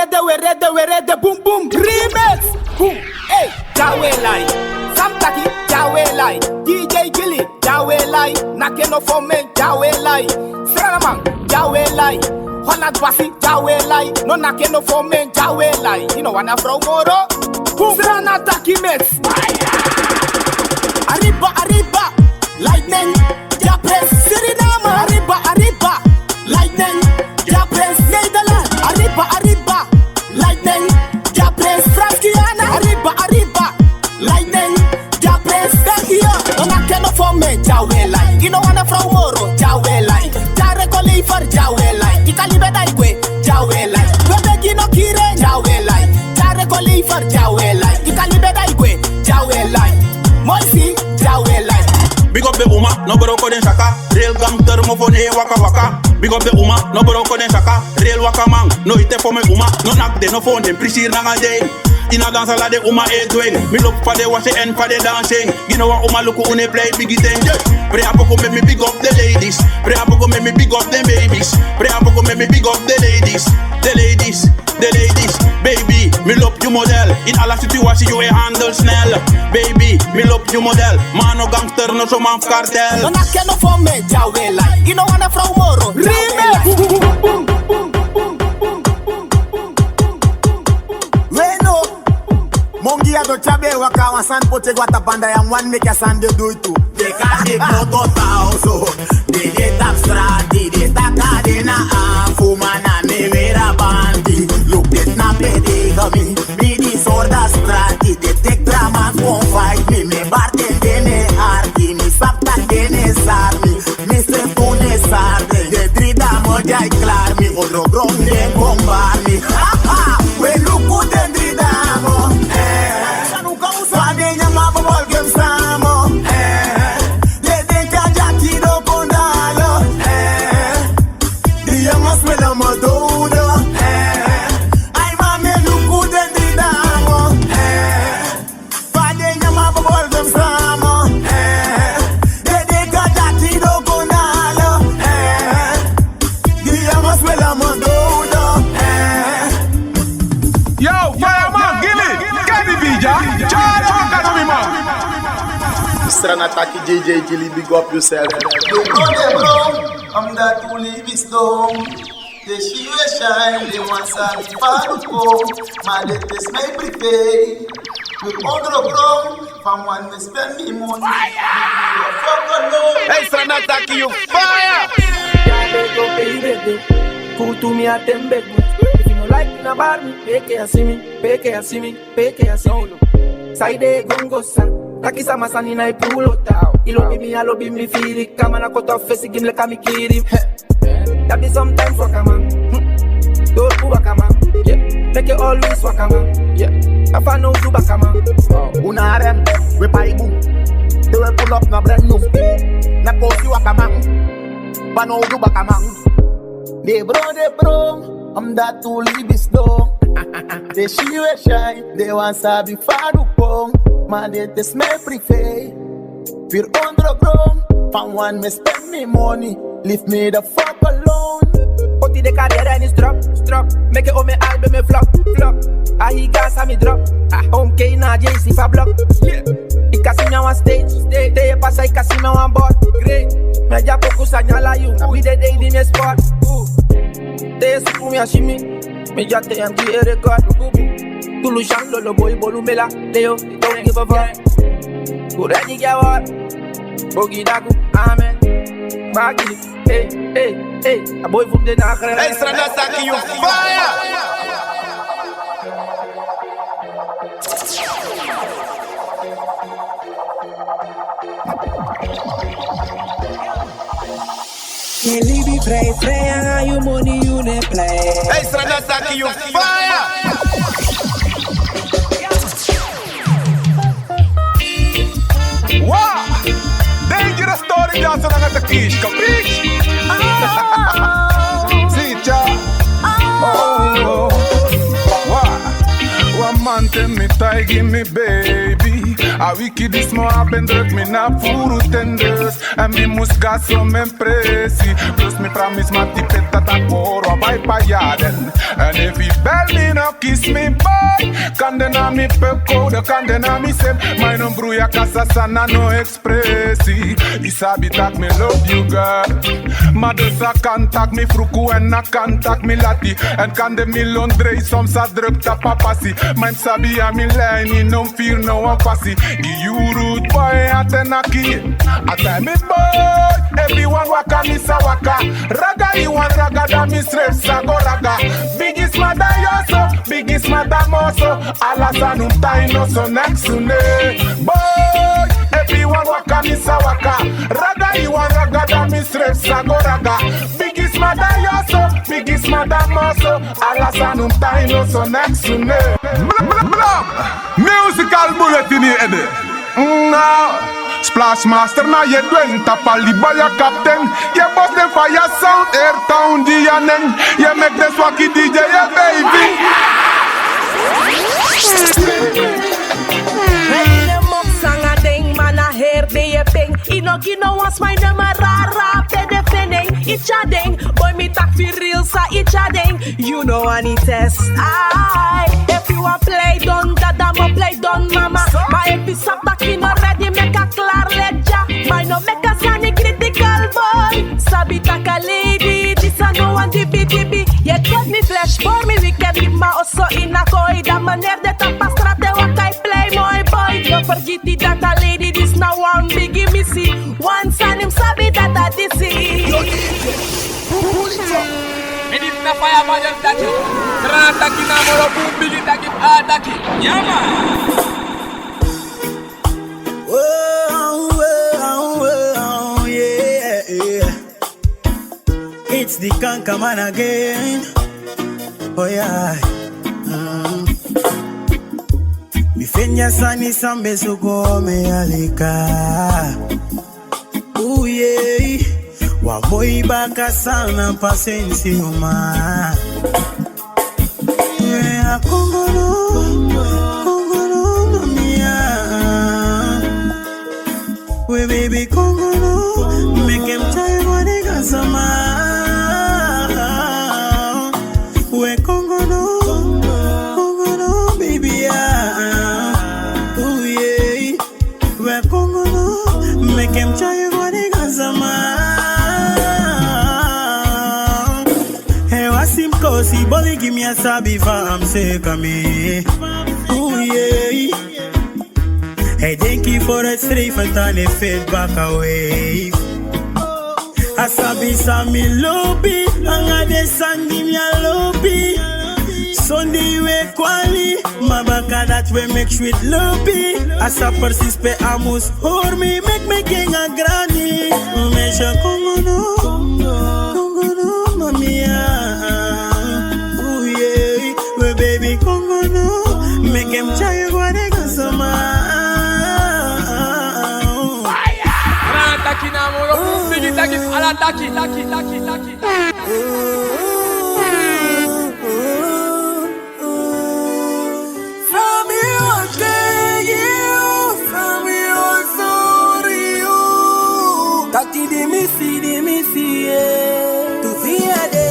remix. Boom, hey, Jawe line. Sam Taki, Jawe line. DJ Gilly, Jawe line. Nakeno for me, Jawe line. Sranamang, Jawe line. Holland Wasi, Jawe Lai. No nake no for men, Jawe Lai. You know, wanna from Moro? Who's an attacking mess? Arriba, arriba, lightning, Japres, Suriname. Arriba, arriba, lightning, Japres, Nederland. Arriba, arriba, lightning, Japres, Frankiana. Arriba, arriba, lightning, Japres, België. No nake no for men, Jawe Lai. You know, wanna from Moro, Jawe Lai. Jare koli for Jawe Lai. Kikalibe daigwe, Jawe Lai. Webegi no kire, Jawe Lai. Jare koli for Jawe Lai. Kikalibe daigwe, Jawe Lai. Moisi, Jawe Lai. Big up the Uma, no boroko den shaka. Real gangster mo phone waka waka. Big up the Uma, no boroko den shaka. Real waka man, no ite for me Uma. No knock de no phone dem prisir nanga day. In a dance la de Uma e doing. Me look for the wash and for the dancing. You know what Uma look who ne play biggie thing. Pray up go make me big up the ladies. Pray up go make me big up the babies. Pray up go make me big up the ladies. The ladies, the ladies. Baby, me love you model. In all situation you a handle snell. Baby, me love you model. Man no gangster no so man cartel. No nake no for me, Jawe Lai. You know wanna from Moro. Remix. Mongia do chabe waka wasan poche guata banda ya one make a sande do itu. De kade koto tauso, de tap strati, de takade na fuma na me vera bandi. Look det na pede kami, me di sorda strati, de tek drama won't fight me, me barte dene arti, me sapta dene sarmi, me se tune sarde, de drida moja iklar mi, odro grom de bombar mi. Ha ha, we look good and drida mo. Attack JJ Gilly, big up yourself. You know them wrong, I'm that who leave his dome. The she will shine, they want some far to go. My latest may prepay. With all the wrong, from one may spend me money. Hey, son, attack you, fire! Cool to me at them bed. If you don't like me, about me, pay care, see me, pay care, see me, pay care, see me. Side gongo san. Takisa masani na ipulo tao. Ilo bi me feel it. Kama na kota face game like me kiri. That be sometimes waka man. Don't do waka man. Yeah. Make it always waka man. Yeah. If I know do waka man. Una rem, we pay boom. They will pull up na brand new. Na kosi waka man. But no do waka man. They bro, I'm that to leave this door. They she will shine. They want sabi fadu pong. Maar dit is mijn privé. 400 gram. Van one me spend me money. Leave me the fuck alone. Poti de carrière en is drop. Make it on my album me flop. Ahi gas a me drop. Home K na JC fa block. Ik kasi me on stage. Te pasa ik kasi me on board. Great. Me ja poku sanyala you. We the day di me spot. Te supu me a shimi. Me ja te MG record. Tulu shang lolo boy bolumela. Leo, don't give a fuck. Kurani gawar. Bogi dagu, amen. Bagi, hey. A boy from the Nakra. Hey, Strana Taki, you fire! Kelly be pray, and you money you ne play. Hey, Strana Taki, you fire! Wow! Dangerous story dance on the kish, capiche? See ya. Oh. Wow. One man tell me tie, give me baby. A wiki this mo happen, druk me na furu tenders. En mi musga so men presi. Plus me promise ma tipet dat akoro by pa jaden. And if he bell me no kiss me boy. Condena mi pecado, condena mi sem. My no bruya casa sana no expressi. Isabi tak me love you girl. Madosa contact me fruku en na contact me lati. En kan de mi Londre soms a druk ta papasi. Mijn sabi a mi line no fear no one fussy. Give you rude boy atenaki. Atay me boy. Everyone waka mi sa waka. Raga you want raga da mi strep sago raga. Biggest mother yoso, biggest mother moso. Alasan taino so next to ne. Boy, everyone waka mi sa waka. Raga you want raga da mi strep sago raga. Biggest mother yoso, biggest mother moso. Alasan taino so next to ne. Musical bulletin ede. Now. Splash master na ye dwen tapali baya captain. Ye boss them fire sound air town dianen. Ye make the swaki DJ ye baby. Hey the mok sanga ding man a hair be ye ping. Ino was my nummer rara pe de fening. Icha ding boy me tak fi real sa icha ding. You know I need test. If you a play done dada mo play done mama. My episode takin already make a clar ledja. My no make a sunny critical boy. Sabi taka lady, this a no one dibi. Ye get me flesh for me wicked me ma oso in a koi. Da manier de tapastrate wakai play my boy. Don't forget the data lady, this now one biggie missy. One son him sabi data disi. Edit na fire madam taki. Rana taki na moro boom bigi taki taki. Yeah man. Oh, yeah. It's the Kanka man again. Oh yeah. Mi fenya sani sambe suko me alika. Oh yeah. Wa boy baka sana pasensi uma. Yeah, Kongolo, mamia. We baby Kongolo, make him try what they got sama. We Kongolo, baby yeah. Oh yeah. We Kongolo, make him try what they got sama. Kosi boli give me a sabi fam sick of me. Ooh yeah. Hey, thank you for that straight and turn it fade back away. Asabi sami lobi, anga de sangi mi a lobi. Sunday we kwali, mabaka that we make sweet lobi. Asa persist pe amus or me make me king a granny. Mesha Kongono, Kongono mamia. Baby Kongono, make him try what they got sama. Rana taki na moro boom bigi taki ala taki. From you I beg you, from you I sorry you. Taki de misi, yeah. Tu fia de.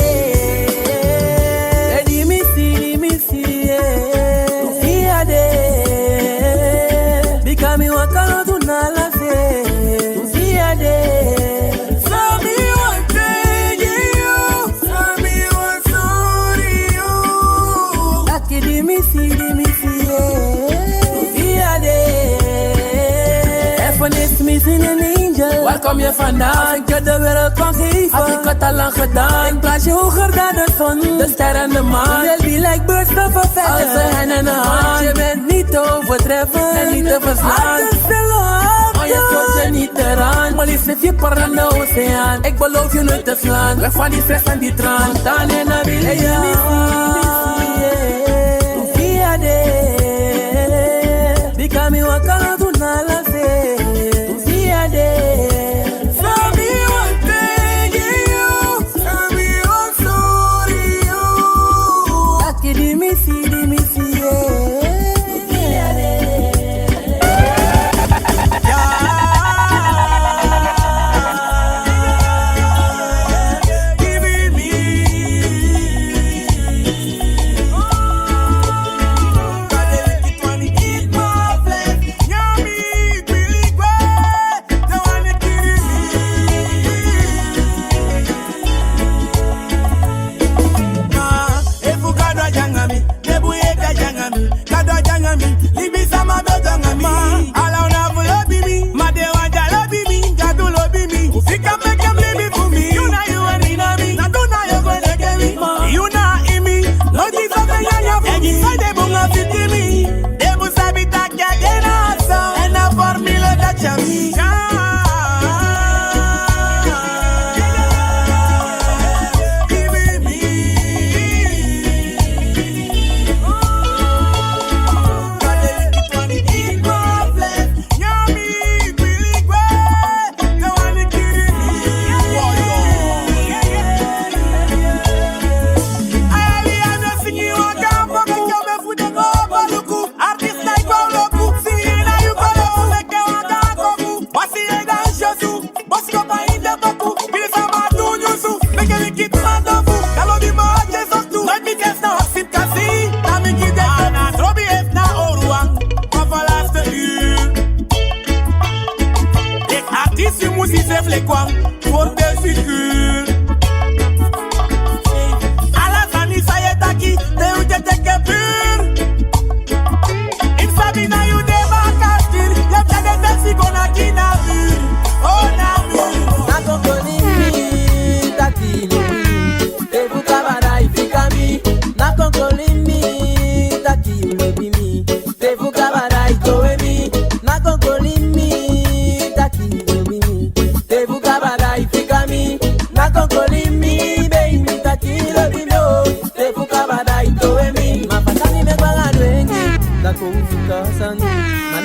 Bikami wakano tunala se Tufia de Sabi wa pege you Sabi wa sorry you Taki di misi Tufia de Even is missing an angel Welkom je vandaan Ik heb de wereld van geven Had ik het al lang gedaan Ik plaats je hoger dan de zon De ster en de maan Wil be like birds of a feather Als een hen en een haan Je bent niet te overtreffen En niet te verslaan Oh je stoot je niet eraan Maar liefst je par aan de oceaan Ik beloof je nooit te slaan Weg van die stress en die traan Dan en dan wil je Tufia de Bikami wakala tunala se Tufia de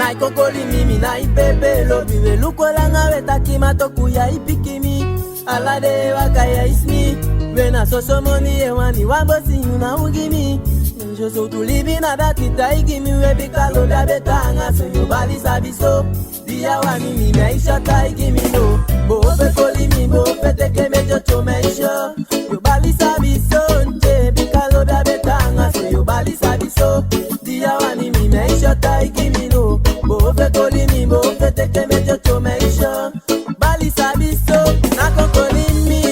Na kokoli mimi na ipepe lobi we lukola nga wetaki matoku ya ipikimi alade wakaya ismi wena soso money ewani wambosi una ugimi Joso to live in a that it I give me we bikalo da betanga so you bali sabiso dia wani mi me shot I give me no bo pe koli mi bo pe te ke me jocho me show you bali sabiso nje bikalo da betanga so you bali sabiso dia wani mi me shot I give me no bo pe koli mi bo pe te ke me jocho me show bali sabiso na kokoli mi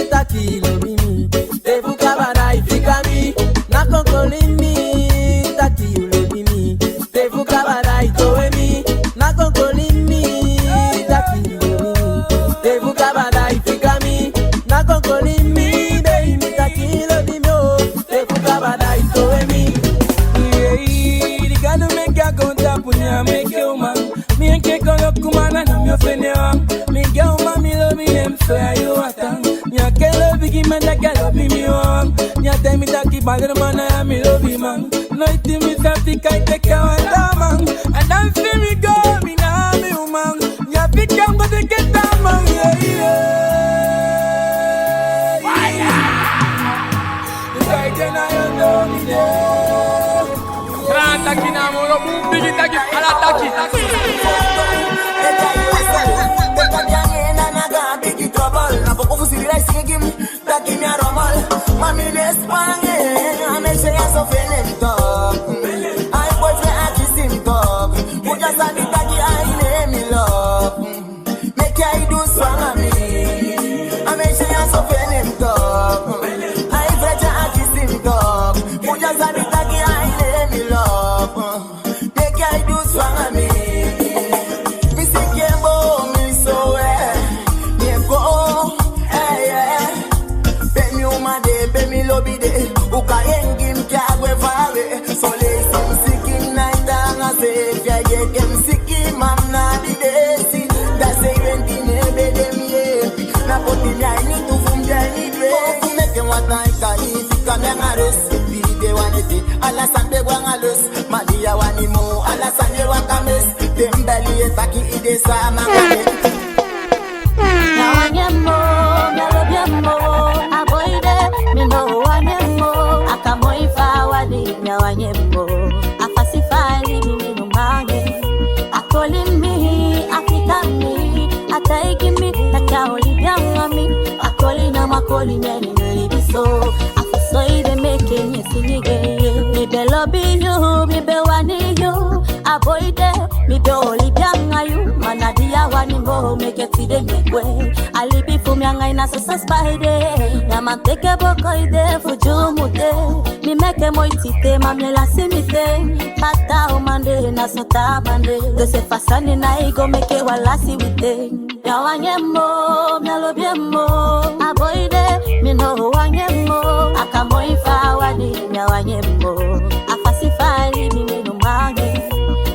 takilo mimi te bukabara ifika mi na kokoli mi takilo mimi te bukabara itowe mi na kokoli mi takilo mimi te bukabara ifika mi na kokoli mi baby takilo mimi te bukabara itowe mi the God who make a go tap when you make you man. Me and Keko look kumana na mi ofene wang. Me girl man me love me them so you atang. Me a kelo bigi man that girl love me wang. Me a tell me that keep bad man I me love you man. No it me safety kai take care of that man. And I'm feel me go me na me woman. Me a pick up go to get that man Fire! It's like then I know me there. Taki na moro bigi taki ala taki. Alasande wangalus, Madia wanimo, alasande wakames, Dembeli etaki ide sama kame. Na wanyemo, nalobyemo, avoide, mino wanyemo, akamoifa wali na wanyemo, afasifali mimi mange, akolimi, afikami, ataigimi, nakaolibyangami, akoli na makoli neni nilibiso. So they making you sing again. Me be loving you, me be wanting you. Avoid it, me be only bianga you. Manadia wani mo make it to the way. Ali be for me anga so spider. Na man take a boko ide fuju mude. Me make a moitite, mamle la simite. Pata o mande na sota bande. Do se fasani na igo make it wala si wite. Ya wanyemo, me lobiemo. Avoid it, me no wanyemo. Akamoifa wadi na wanyemo. Afasifali mimi numage.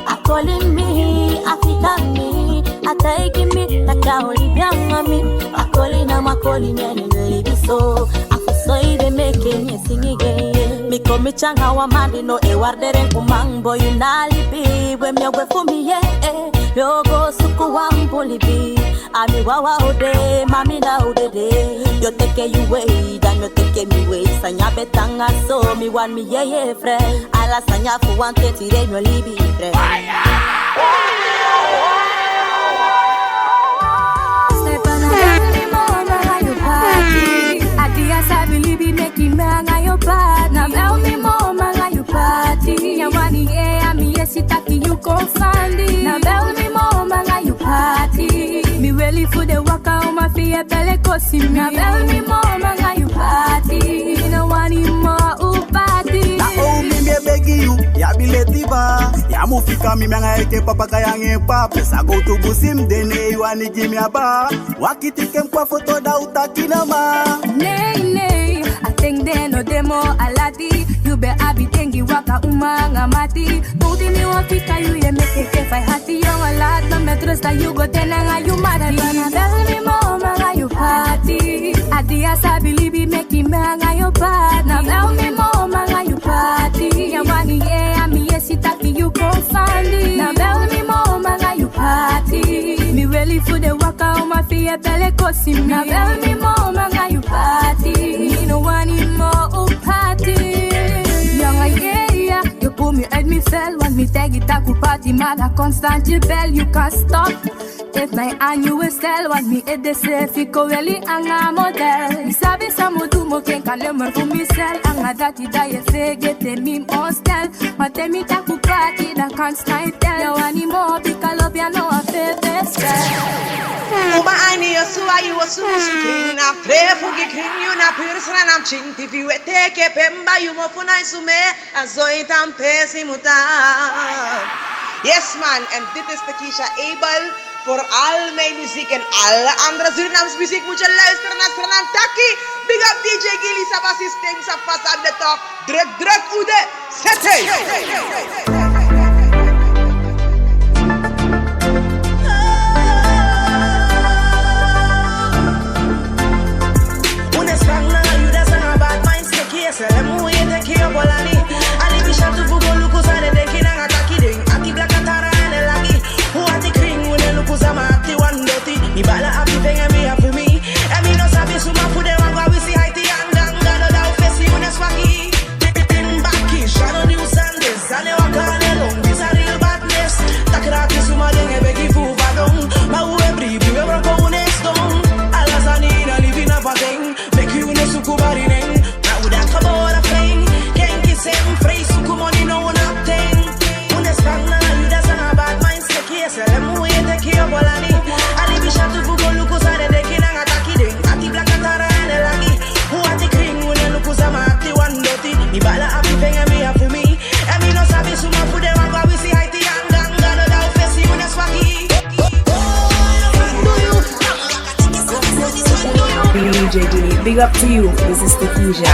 Akolimi, afikami, ataigimi, nakaolibyangami. Akoli na makoli nyeni nilibiso. Afusoide meke nye singige. Miko michanga wa mandi no ewardere kumangbo yunalibi. We myogwe fumiye, yogo suku wa mbulibi. Ami wawa ode, mami na ode. Yo teke you way, dan yo teke mi way. Sanya betanga so mi wan mi ye fre. Ala sanya fu wan te tire nyo libi fre. Step on a mama how you party. Adia sabi libi make manga yo party. Na mel mi mama how you party. Ya wani ami sitaki you confandi. Na mel mi mama how you party. Mi really for the waka o ma fiye pele kosi mi. Na mel mi mama how you party. No wani mo u party. Na o mi me begi you, ya biletiva. Ya mufika mi menga eke papa kayange pa. Pesa go to busim dene you ani give me a bar. Wakitike mkwa foto da utakina ma. Nay, nay, I think they know demo alati. You be abi tengi waka umanga mati. Budi mi wafika you ye make ke fai hati young a lot. No me trust you go tenanga you mati. Tell me mama nga you party. Adia sabi libi make manga you party. Now tell me mama nga you party. Ya wani ye ami ye sitaki you confandi. Now tell me me belle kosi me. Na belle me mo manga you party. Me no want it more party. Young yeah, you pull me and me fell. Want me take it to party, man. A constant rebel, you can't stop. If my annual sell, want me at the safe, fico really anga model. Sabi sa mo do mo ken kalemmer for me sell. Anga dati da ye fege te mim hostel. Mate mi ta ku party, da can't snipe tell. You want me more, because love ya no a favorite spell. Uma aini yo suwa you a susu kring na frefu gi kring you na pirsra nam chinti fi wete ke pemba you mo funai sume azoitam pesimuta. Yes man, and dit is Takisha Abel. Voor al mijn muziek en alle andere Surinaams muziek moet je luisteren naar Fernand Taki. Big up DJ Gilly, Sabassi Sting, Sapas aan de top. Druk, Oede, zet hij! Mi bala happy thing and me happy me. And me no sabi suma fude wangwa we see Haiti and ganga no da ufesi une swagi. In baki, shadow new Sundays. Zane wakane long, this a real badness. Takiraki suma denge begi fuva dong. Ma uwe bribi we broko une stone. Alla zani na living up a thing. Make you une suku bari neng. Na uda kabo a thing. Kenki sem free suku money no one up thing. Une spangna you da sana bad minds. Teki esele mu ye teki obolani. Shatu fugo luku sare de kinanga takide ati blaka tara ene lagi who ati kring une luku sama ati wandoti mi bala api fenge mi afu mi e mi no sabi suma fude wangwa we see Haiti and ganga no da ufesi une swagi DJ Gilly, big up to you. This is Takisha.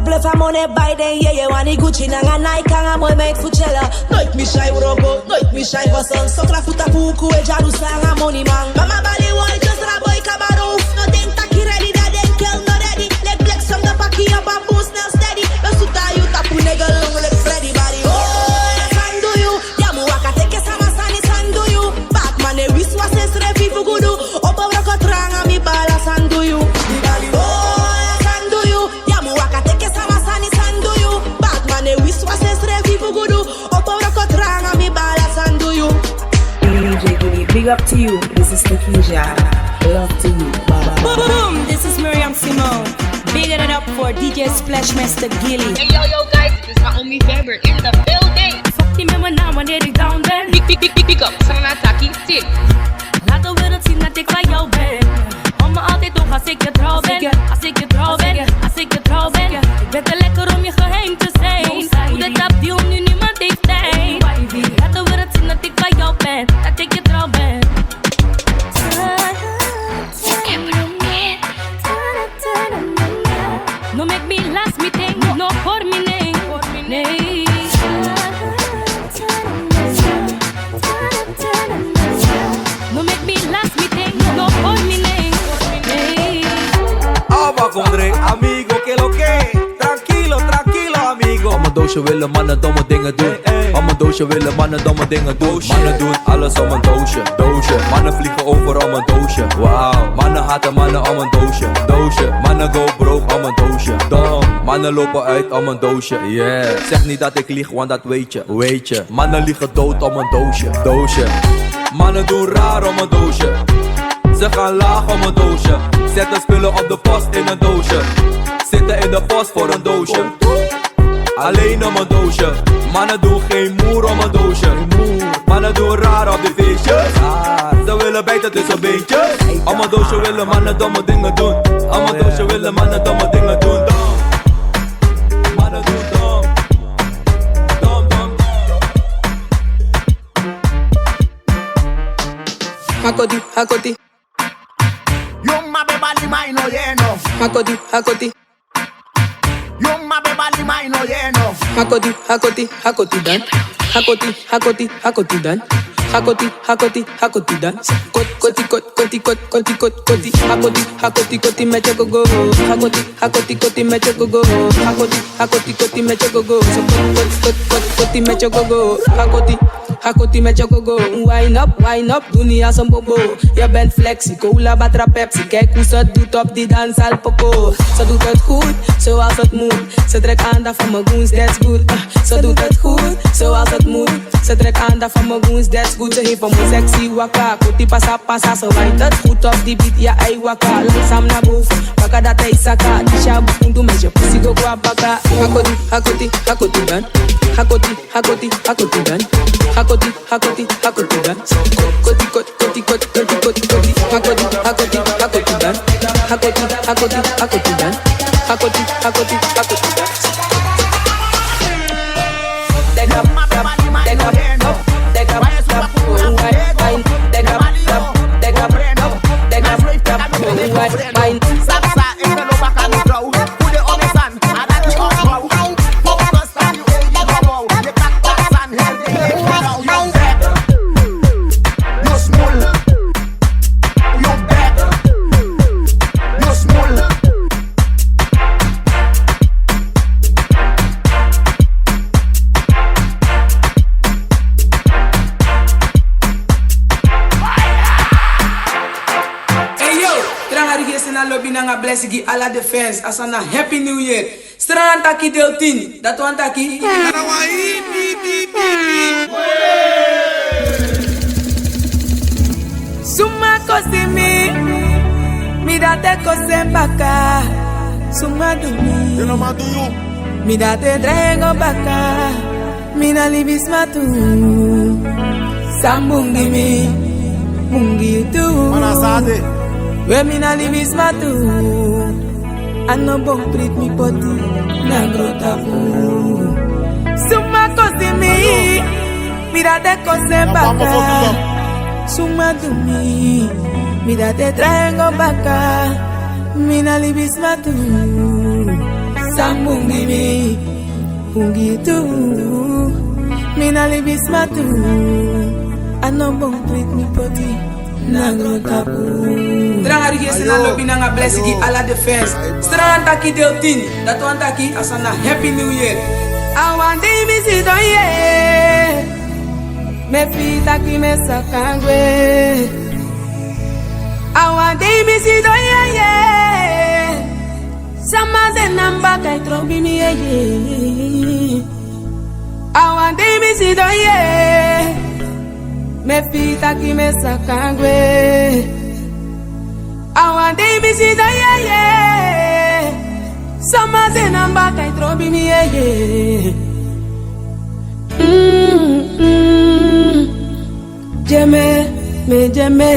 Bluff, I'm on it by then, yeah, you want Gucci, Nanga, Nike, and I'm on my Fuchella. Noit mi shy, Robo, noit mi shy, Vasson, Sokra Futa Puku, e Jarusan, I'm money man. Mama Bali, wall, just a boy, Cabarou. No, think Taki ready, that then kill, no ready. Leg flex from the Paki up and boost, now steady. No suta, you tapu, nigga, long, leg Freddy, body. Oh, san do you? Yamu, waka, take a sama, sani, san do you? Batman, e wisu, assess, refi, fugudu. Opa, waka, tranga, mi bala, san do you? Big up to you. This is Takisha. Love to you. Bye. Boom! This is Miriam Simone. Big it up for DJ Splashmaster Gilly. Hey yo guys, this is my only favorite in the building. Fuck die met mijn naam wanneer ik down ben. Pick up, Fernand Taki, stick. Laat de wereld zien dat ik van jou ben. Hou me altijd op als ik je trouw ben. Als ik je trouw ben, als ik je trouw ben. Ik ben te lekker om je geheim te zijn. Hoe de tap die om nu niemand heeft tijd. Laat de wereld zien dat ik van jou ben. Dat ik je trouw ben. No make me last me thing, no for me name. No make me last me thing, no for me name. Aba Condre, amigo, que lo que? Tranquilo, amigo. Allemaal doosje willen mannen domme dingen doen. Allemaal doosje willen mannen domme dingen doen. Mannen doen alles om een doosje. Mannen vliegen over om een doosje. Wauw, mannen haten mannen om een doosje. Mannen go broke om een doosje. Mannen lopen uit om een doosje. Yeah, zeg niet dat ik lieg, want dat weet je. Mannen liegen dood om een doosje. Mannen doen raar om een doosje. Ze gaan laag om een doosje. Zetten spullen op de post in een doosje. Zitten in de post voor een doosje. Alleen om een doosje. Mannen doen geen moer om een doosje. Mannen doen raar op de feestjes. Ze willen bijten tussen beentjes. Om een doosje willen mannen domme dingen doen. Om een doosje willen mannen domme dingen doen. Mannen doen dom. Hakoti. Yumma bebali maino lleno. Hakoti. Yumma bebali maino lleno. Hakoti dan. Hakoti dan. Hakoti, hakoti, hakoti dance. Koti, koti, koti, koti, koti, koti. Hakoti, hakoti, koti, mecha go go. Hakoti, hakoti, koti, mecha go go. Hakoti, hakoti, koti, mecha go go. So koti, mecha go go. Hakoti, mecha go go. Wine up, dunia some bobo. Je bent flexie, cola, batra, Pepsi. Kijk hoe ze het doet op die dans al poco. Ze doet het goed, zoals het moet. Ze trekt aandacht van mijn goons, that's good. Ze doet het goed, zoals het moet. Ze trekt aandacht van mijn goons, that's good. Ze heeft van mijn sexy waka. Koti passa, ze wijnt het goed op die beat, ja ei waka. Langzaam naar boven, waka dat hij saka. Tisha bukundu met je pussy go kwa baka. Hakoti, hakoti, hakoti dan. Hakoti, hakoti, hakoti dan. Hakoti, hakoti, hakoti dan. Koti, koti, koti, koti, koti, koti, koti. Hakoti, hakoti, hakoti dan. Hakoti, hakoti, hakoti dan. Hakoti, hakoti, hakoti dan. Take up, take up, take up, take up, wine, take up, take up, take up, wine. Salsa, envelo baka mi flow. Put it on the sun, I like it on flow. Focus on you, you go. You back sun, head the head. You back, you small. You back, you small. Lobby nanga blessing ala defense asana happy new year strand taki deel 10 dat want taki suma kosimi mi date kosembaka suma dumi mi date drengo baka mi na libis matu sambungi mi mungi tu manasade we mi na libis matu ano bong prit mi poti na grotapu suma kosimi mira de kose baka suma dumi mira de traengo baka mi na libis matu sambungi mi pungi tu mi na libis matu ano bong prit mi poti Nagro tapu Drang hari gese na lobby na nga blessing ala defense Strand taki deel 10 Dat want taki asana happy new year Awan di misi do ye Me fi taki me sakangwe Awan di misi do ye Sama de namba kai trobi mi ye Awan di misi do ye Me fita ki me sakangwe Awande mi si da ye Sama zenamba kai trobi mi ye Jeme, me jeme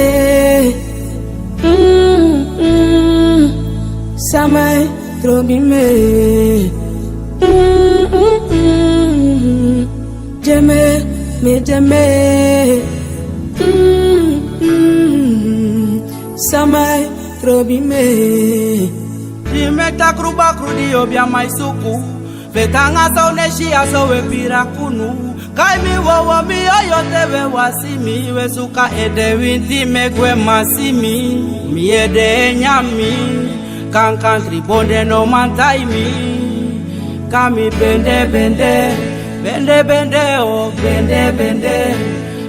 Sama trobi me Jeme, me jeme Samai trobi me Jimeta kruba krudi obia mai suku Vetanga so neshi aso we pirakunu Kai mi wawa mi oyo tewe wasimi We suka ede winti megwe masimi Mi ede nyami Kan country bonde no mantai mi Kami bende bende Bende bende oh bende bende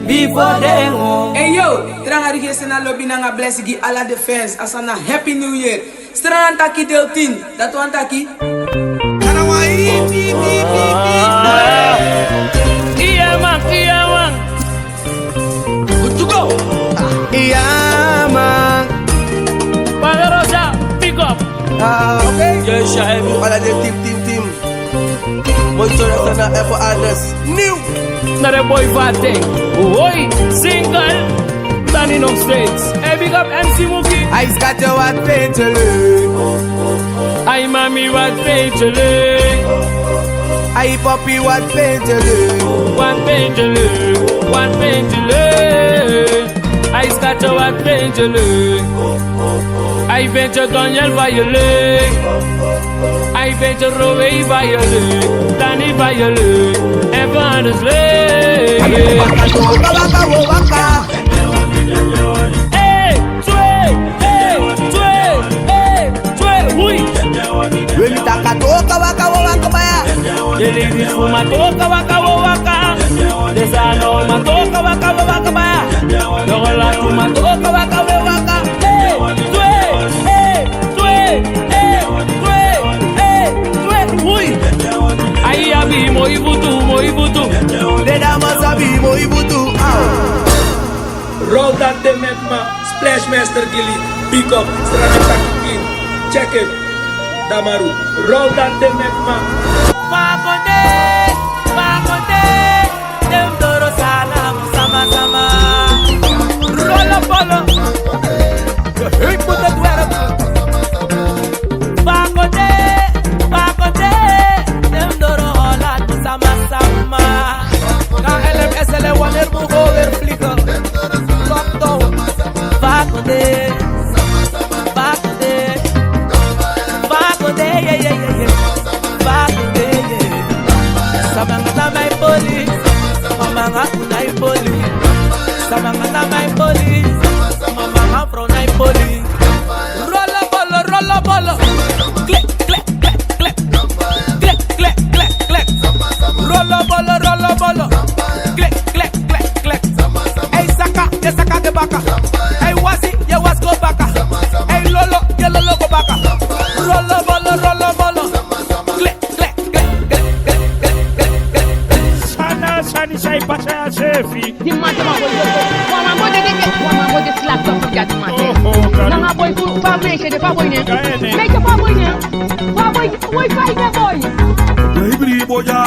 Before they go. Hey yo, drang hari gese na lobby na nga blessing ala defense asana happy new year. Strand taki deel 10. Dat want taki. Iya man. Good to go. Iya man. Pagarosa, pick up. Okay. Yes, I am. Ala de team. Boy, sorry, sana ever honest. New. Not a boy Vate. Oi, single. Standing on stage. Hey, big up MC Mookie. I got your what page to learn. I mommy what page to learn. I poppy what page to learn. One page to learn. One page to learn. I got your what page to learn. I venture Daniel violate. I een beetje roe van je leuk, dan niet van je leuk, en van het leven. When you talk toka waka waka baya, the ladies fuma toka waka waka, the sano ma toka waka waka baya, the hola fuma toka waka waka. Aí abi moi vutu, de dama sabi moi vutu. Roll that the Metma, Splash Master Gilly, pick up, Strana Takikin, check it, Damaru, roll that the Metma. Makonde, dem doro salam, sama. Roll up, ik moet het werk. Makonde, dem doro hola, sama. Ga LMSL wanneer we weer vliegen. Lockdown, Makonde, yeah. Samanga my police, mamanga unai police. Samanga my police, mamanga from my police. Roll a ball, click. Roll a ball, click. Hey Saka, you Saka the baka. Hey Wasi, you was go baka. Hey Lolo, you Lolo go baka. Roll a ball, click. Sani sai pasha chefi. The matter ma boy de slap up forget the matter. Na ma boy fu pa me de pa boy ne. Make pa boy ne. Pa boy fight the boy. Ibri boja,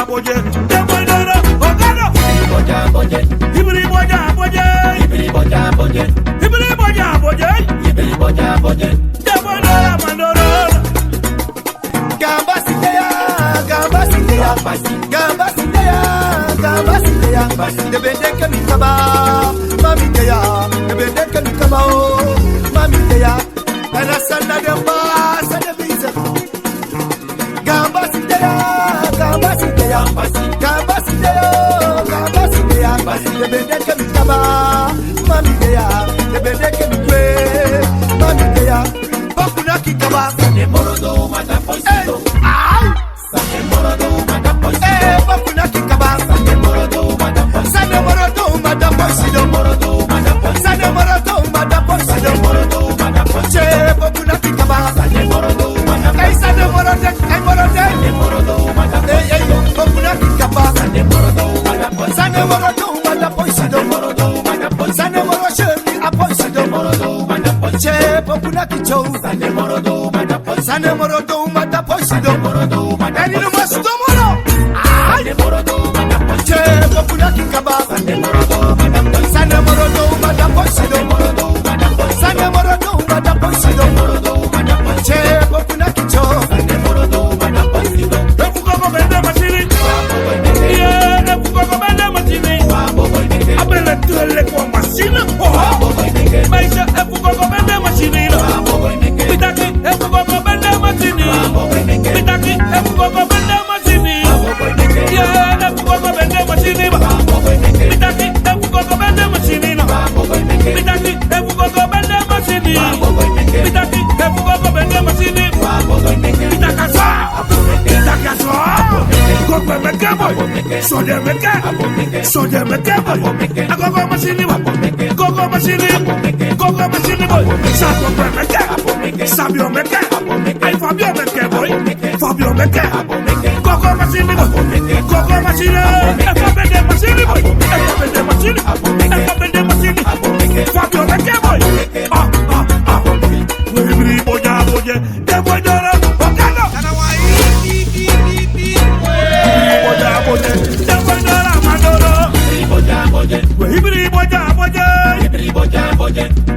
de boy dora, ogado. Ibri boja, de boy dora mandoro. Gamba sitea, de bende mi kaba, mami teya, de bende mi kaba o, mami teya, ana sana de ba, sana biza. Gamba sitea, de bende mi kaba, mami teya, de bende mi kwe, mami teya, bakuna ki kaba, sane morodo mata poisito, ay, sane morodo mata poisito, bakuna ki kaba, sane morodo mata poisito, sane morodo mata poisito, sane morodo mata poisito, che bakuna ki kaba, sane morodo mata poisito, ay sane morodo mata poisito, bakuna ki kaba, sane morodo mata poisito, sane morodo mata poisito, sane morodo shemi apoisito, che bakuna ki chou, sane morodo mata poisito, sane morodo mata poisito, eni no masto moro, ay morodo mata poisito, che bakuna ki kaba, sane morodo mata poisito, sane morodo mata poisito, che bakuna ki chou, sane morodo mata poisito, Efuko ko bende machini, yeah, efuko ko bende machini. Abele tole kwa machine, maisha efuko ko bende machini. Bitaki efuko ko bende machini, bitaki efuko ko bende machini, yeah, efuko ko bende machini. Bitaki efuko ko bende machini, bitaki efuko ko bende machini, bitaki efuko ko bende machini. Bitakaswa, kokwe meke boy, sode meke boy, agogo machini boy, sato meke, sabio meke, ay Fabio meke boy, Fabio meke, gogo machini boy, Fabio meke boy, Ibri boja, de boy dora, okado.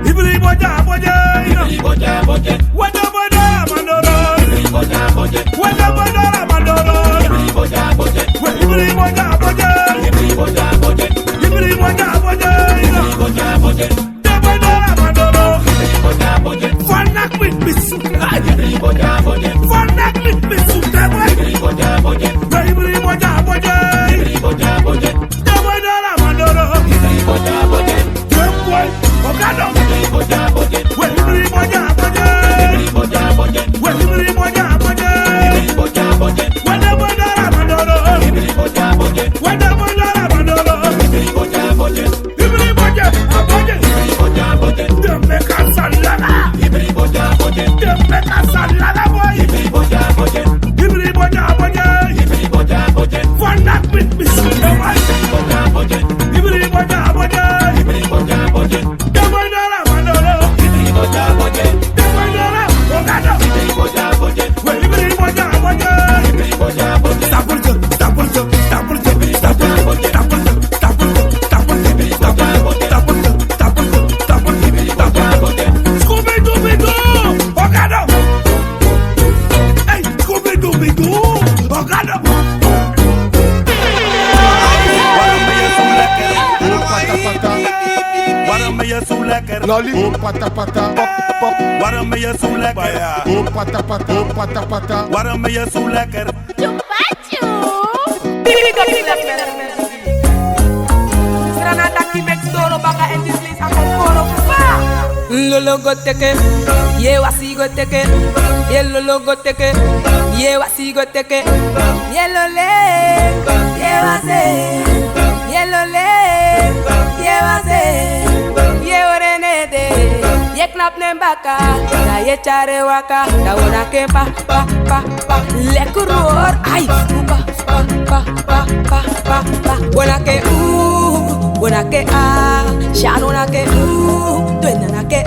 Ibri boja, Waarom ben je zo lekker? Lolly. Oh pata pata. Pop pop. Waarom ben je zo lekker? Oh pata pata. Oh pata pata. Waarom ben je zo lekker? Lolo go teke, ye wasi go teke, ye lolo go teke, ye wasi go teke, ye lole, ye wase, ye lole, ye wase, ye orenede, ye knap nembaka, da ye chare waka, da wona ke pa pa pa pa, lekuror, ay, pa pa pa pa pa pa pa, wona ke wona ke shano na ke twena na ke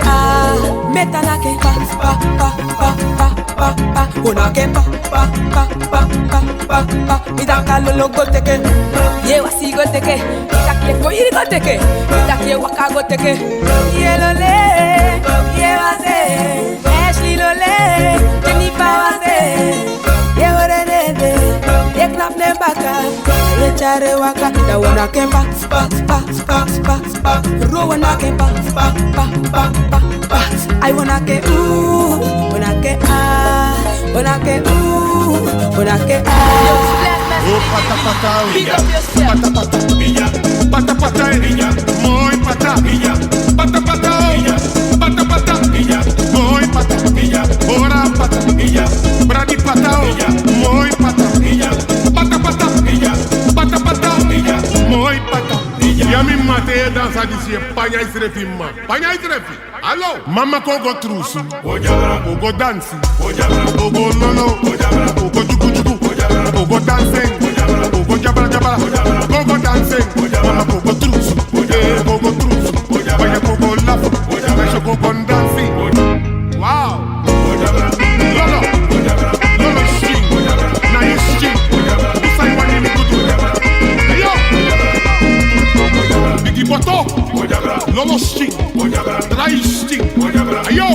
meta na ke pa pa pa pa pa pa pa wona ke pa pa pa pa pa pa pa ida kalolo go teke ye wasi go teke ida ke go iri go teke ida ke waka go teke ye lole ye wase Ashley lole Jennifer wase ye orenede ye knap ne baka ye chare waka da wona ke pa pa pa pa pa pa ro wona ke pa pa pa pa pa pa I wanna ke wanna ke wanna ke wanna ke Oh pata pata. Pata pata. Pata pata. Muy pata. Pata pata. Pata pata. Muy pata. Ora pata. Brady pata. Muy pata. Pata pata. Pata pata. Muy pata. Ya mi mate dansa disi panya isrefi ma. Panya isrefi. Allo. Mama ko go trusu. Go dansi. Go lolo. Go juku juku. Go dancing. Go jabra jabra. Go dancing. Mama go trusu. Go trusu. Panya go laugh. Mesho go dancing. Wow. Lolo. Lolo string. Nice string. Say what you need to do. Yo. Biggie Boto. Lolo string. Dry string. Yo.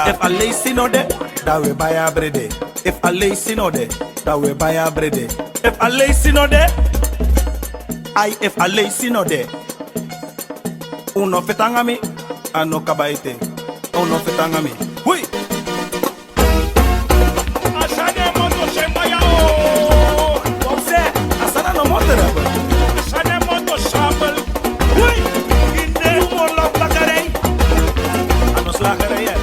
If I lazy no de, that we buy a bread. If I lazy no de, that we buy a bread. If I lazy no de, if I lazy no de, uno fetanga mi, ano kabaite, uno fetanga mi. Hui. Asane moto shembaya o. Wose, asana no moto rabo. Asane moto shambal. Hui. Inde mo lo plakare. Ano slakare ya.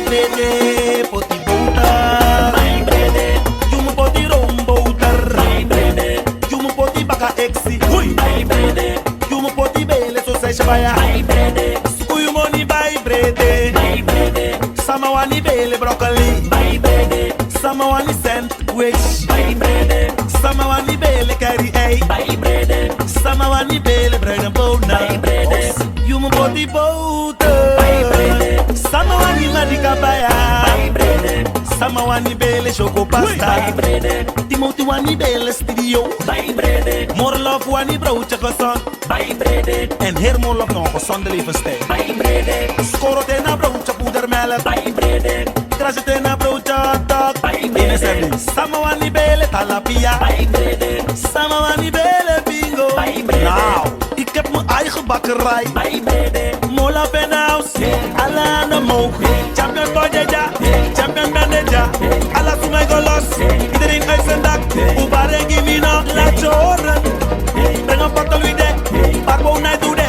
Brede, poti bouter. My brede, you mo poti rombouter. My brede, you mo poti baka exi. My brede, you mo poti bele so se shbaya. My brede, skuyu money by brede. My brede, samawani bele broccoli. My brede, samawani sandwich. My brede, samawani bele curry ay. My brede, samawani bele bread and butter. My brede, you mo poti bouter. My brede, samawani madikabaya. My brede, samawani bele choco pasta. My brede, Timothy wani bele studio. My brede, more love wani broodje gezond. My brede, en heel more love nog gezonde levensstijl. My brede, skoro tena broodje poedermelk. My brede, krasje tena broodje hotdog. My brede, samawani bele talapia. My brede, samawani bele bingo. My brede, nou, ik heb mijn eigen bakkerij. My brede, mola penhouse, alla aan de moog. Champion Bojaja, champion Bandeja, alla sumai golos. Iedereen uit zijn dak, Ubare Gimino, laat je horen. Breng een bottle with it, Barbo na doe dat.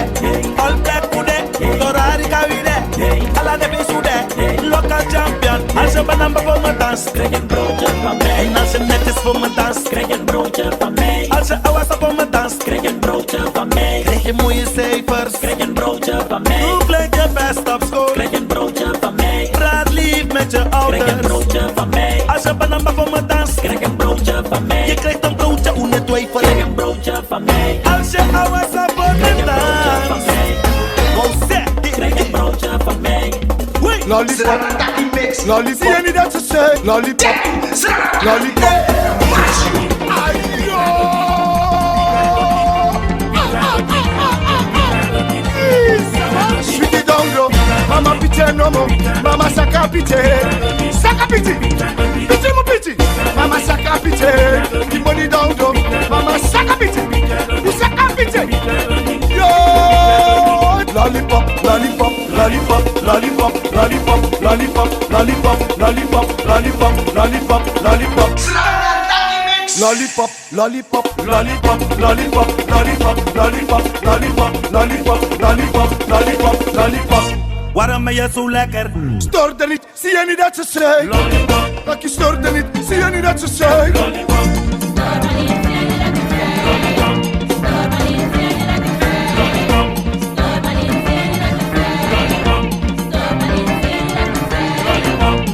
All black food, Torari kawide. Alla de besude, local champion. Als je banamba voor me dans, krijg je broodje van mij. En als je netjes voor me dans, krijg je broodje van mij. Als je awasa voor me dans, krijg je broodje van mij. Krijg je mooie cijfers, krijg je broodje van mij. Doe plek je best op school, krijg je broodje van mij. Praat lief met je ouders, krijg je broodje van mij. Als je banamba voor me dans, krijg je broodje van mij. Je krijgt een broodje, ohne twijfel, krijg je broodje van mij. Als je awasa voor me dans, krijg je broodje van mij. Krijg je broodje van mij. lollipop, lollipop. See any that you say, lollipop, lollipop. Sweetie don't go, mama pity no more, mama saka pity, pity mo pity, mama saka pity. The money don't go, mama saka pity, you saka pity. Yo, lollipop, lollipop, lollipop, lollipop, lollipop, lollipop, lollipop, lollipop, lollipop, lollipop, lollipop. Lollipop, lollipop, lollipop, lollipop, lollipop, lollipop, lollipop, lollipop, lollipop, lollipop, lollipop. Waarom ben je zo lekker? Stoort er niet, zie je niet dat ze schreeuwt? Dat je stoort er niet, zie je niet dat ze schreeuwt?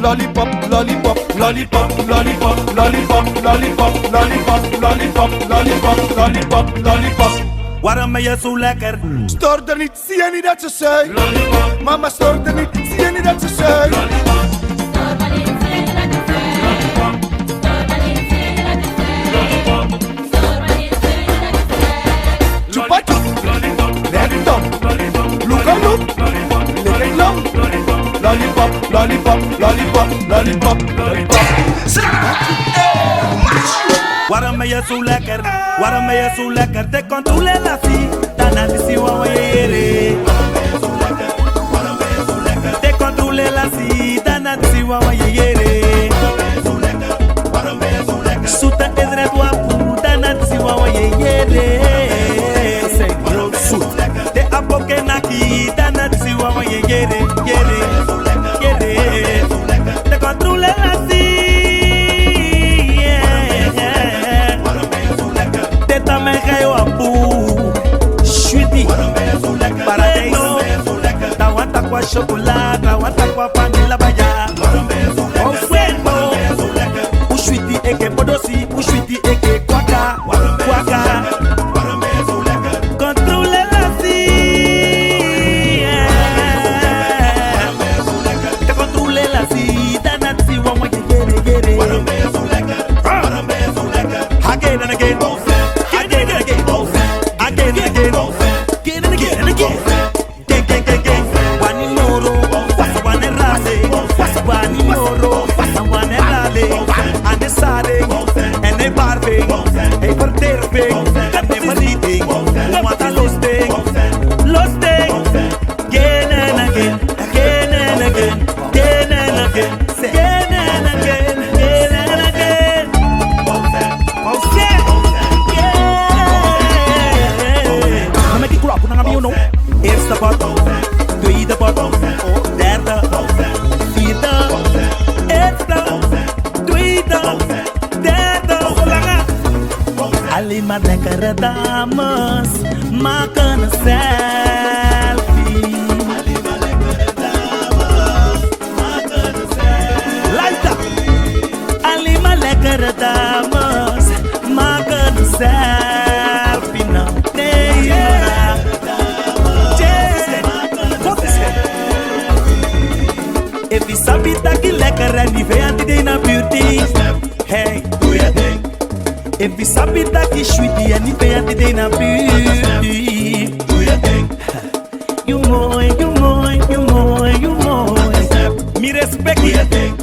Lollipop, lollipop, lollipop, lollipop, lollipop, lollipop, lollipop, lollipop, lollipop, lollipop, lollipop. Waarom ben je zo lekker? Stoort er niet, zie je niet dat ze zei? Mama stoort er niet, zie je niet dat ze zei? Chupachu, let it down. Look and look, lick it long. Lollipop, lollipop, lollipop, lollipop, lollipop. Waarom ben je zo lekker? Waarom ben je zo lekker? Te controle la si, dana di si wa yere. Te controle la si, dana di si wa yere. Suta edre tua pu, dana di si wa yere. Te apoke naki, dana di si wa yere, yere, yere. Te controle la si. Também caiu a pu, sweetie, paraíso. Tawanta com a chocolate, tawanta com a panela baia. O fuego, o sweetie é que podosi, o sweetie é que quaca, quaca. Controle la si, te controle la si, dana si wa wa yere yere. Again and again. Eerste pot, tweede pot, derde, vierde, eerste, tweede, derde, alleen maar lekkere dames maken een selfie. Alleen maar lekkere dames maken een selfie. Luister! Alleen maar lekkere dames maken een selfie. Nou, nee, if you sabi dat je lekker en die vijand die na beauty. Hey, doe je ding. If you sabi dat je sweetie en die vijand die na beauty. Doe je ding. You mooi, you mooi, you mooi, you mooi. Mi respect je ding.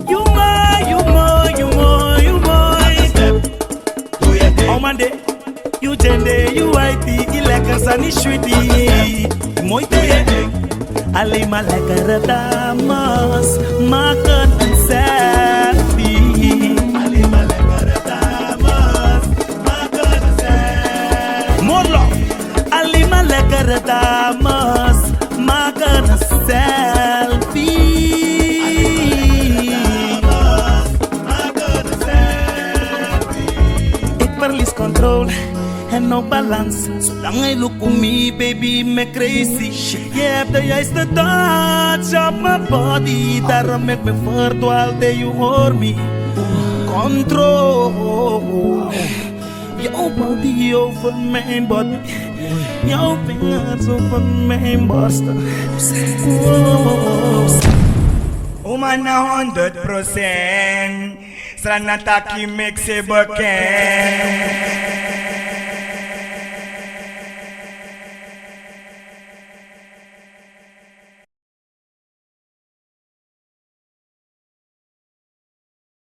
You mooi, you mooi, you mooi, you mooi. Doe je ding. Oh man de, you gender, you whitey, die lekker zijn die sweetie. Mooi doe je ding. Alleen maar lekkere dames maken een selfie. Alleen maar lekkere dames maken een selfie. Morlo. Alleen maar lekkere dames maken een selfie. Alleen maar dames maken een selfie. Ik verlies controle en no balans. Zolang je look on me, baby, me crazy. Je hebt de juiste touch op my body. Daarom maak me verdwaald, you hoor me. Control. Jouw body over mijn body. Jouw vingers over mijn borsten. Woman na 100%. Strana taki make se bekend.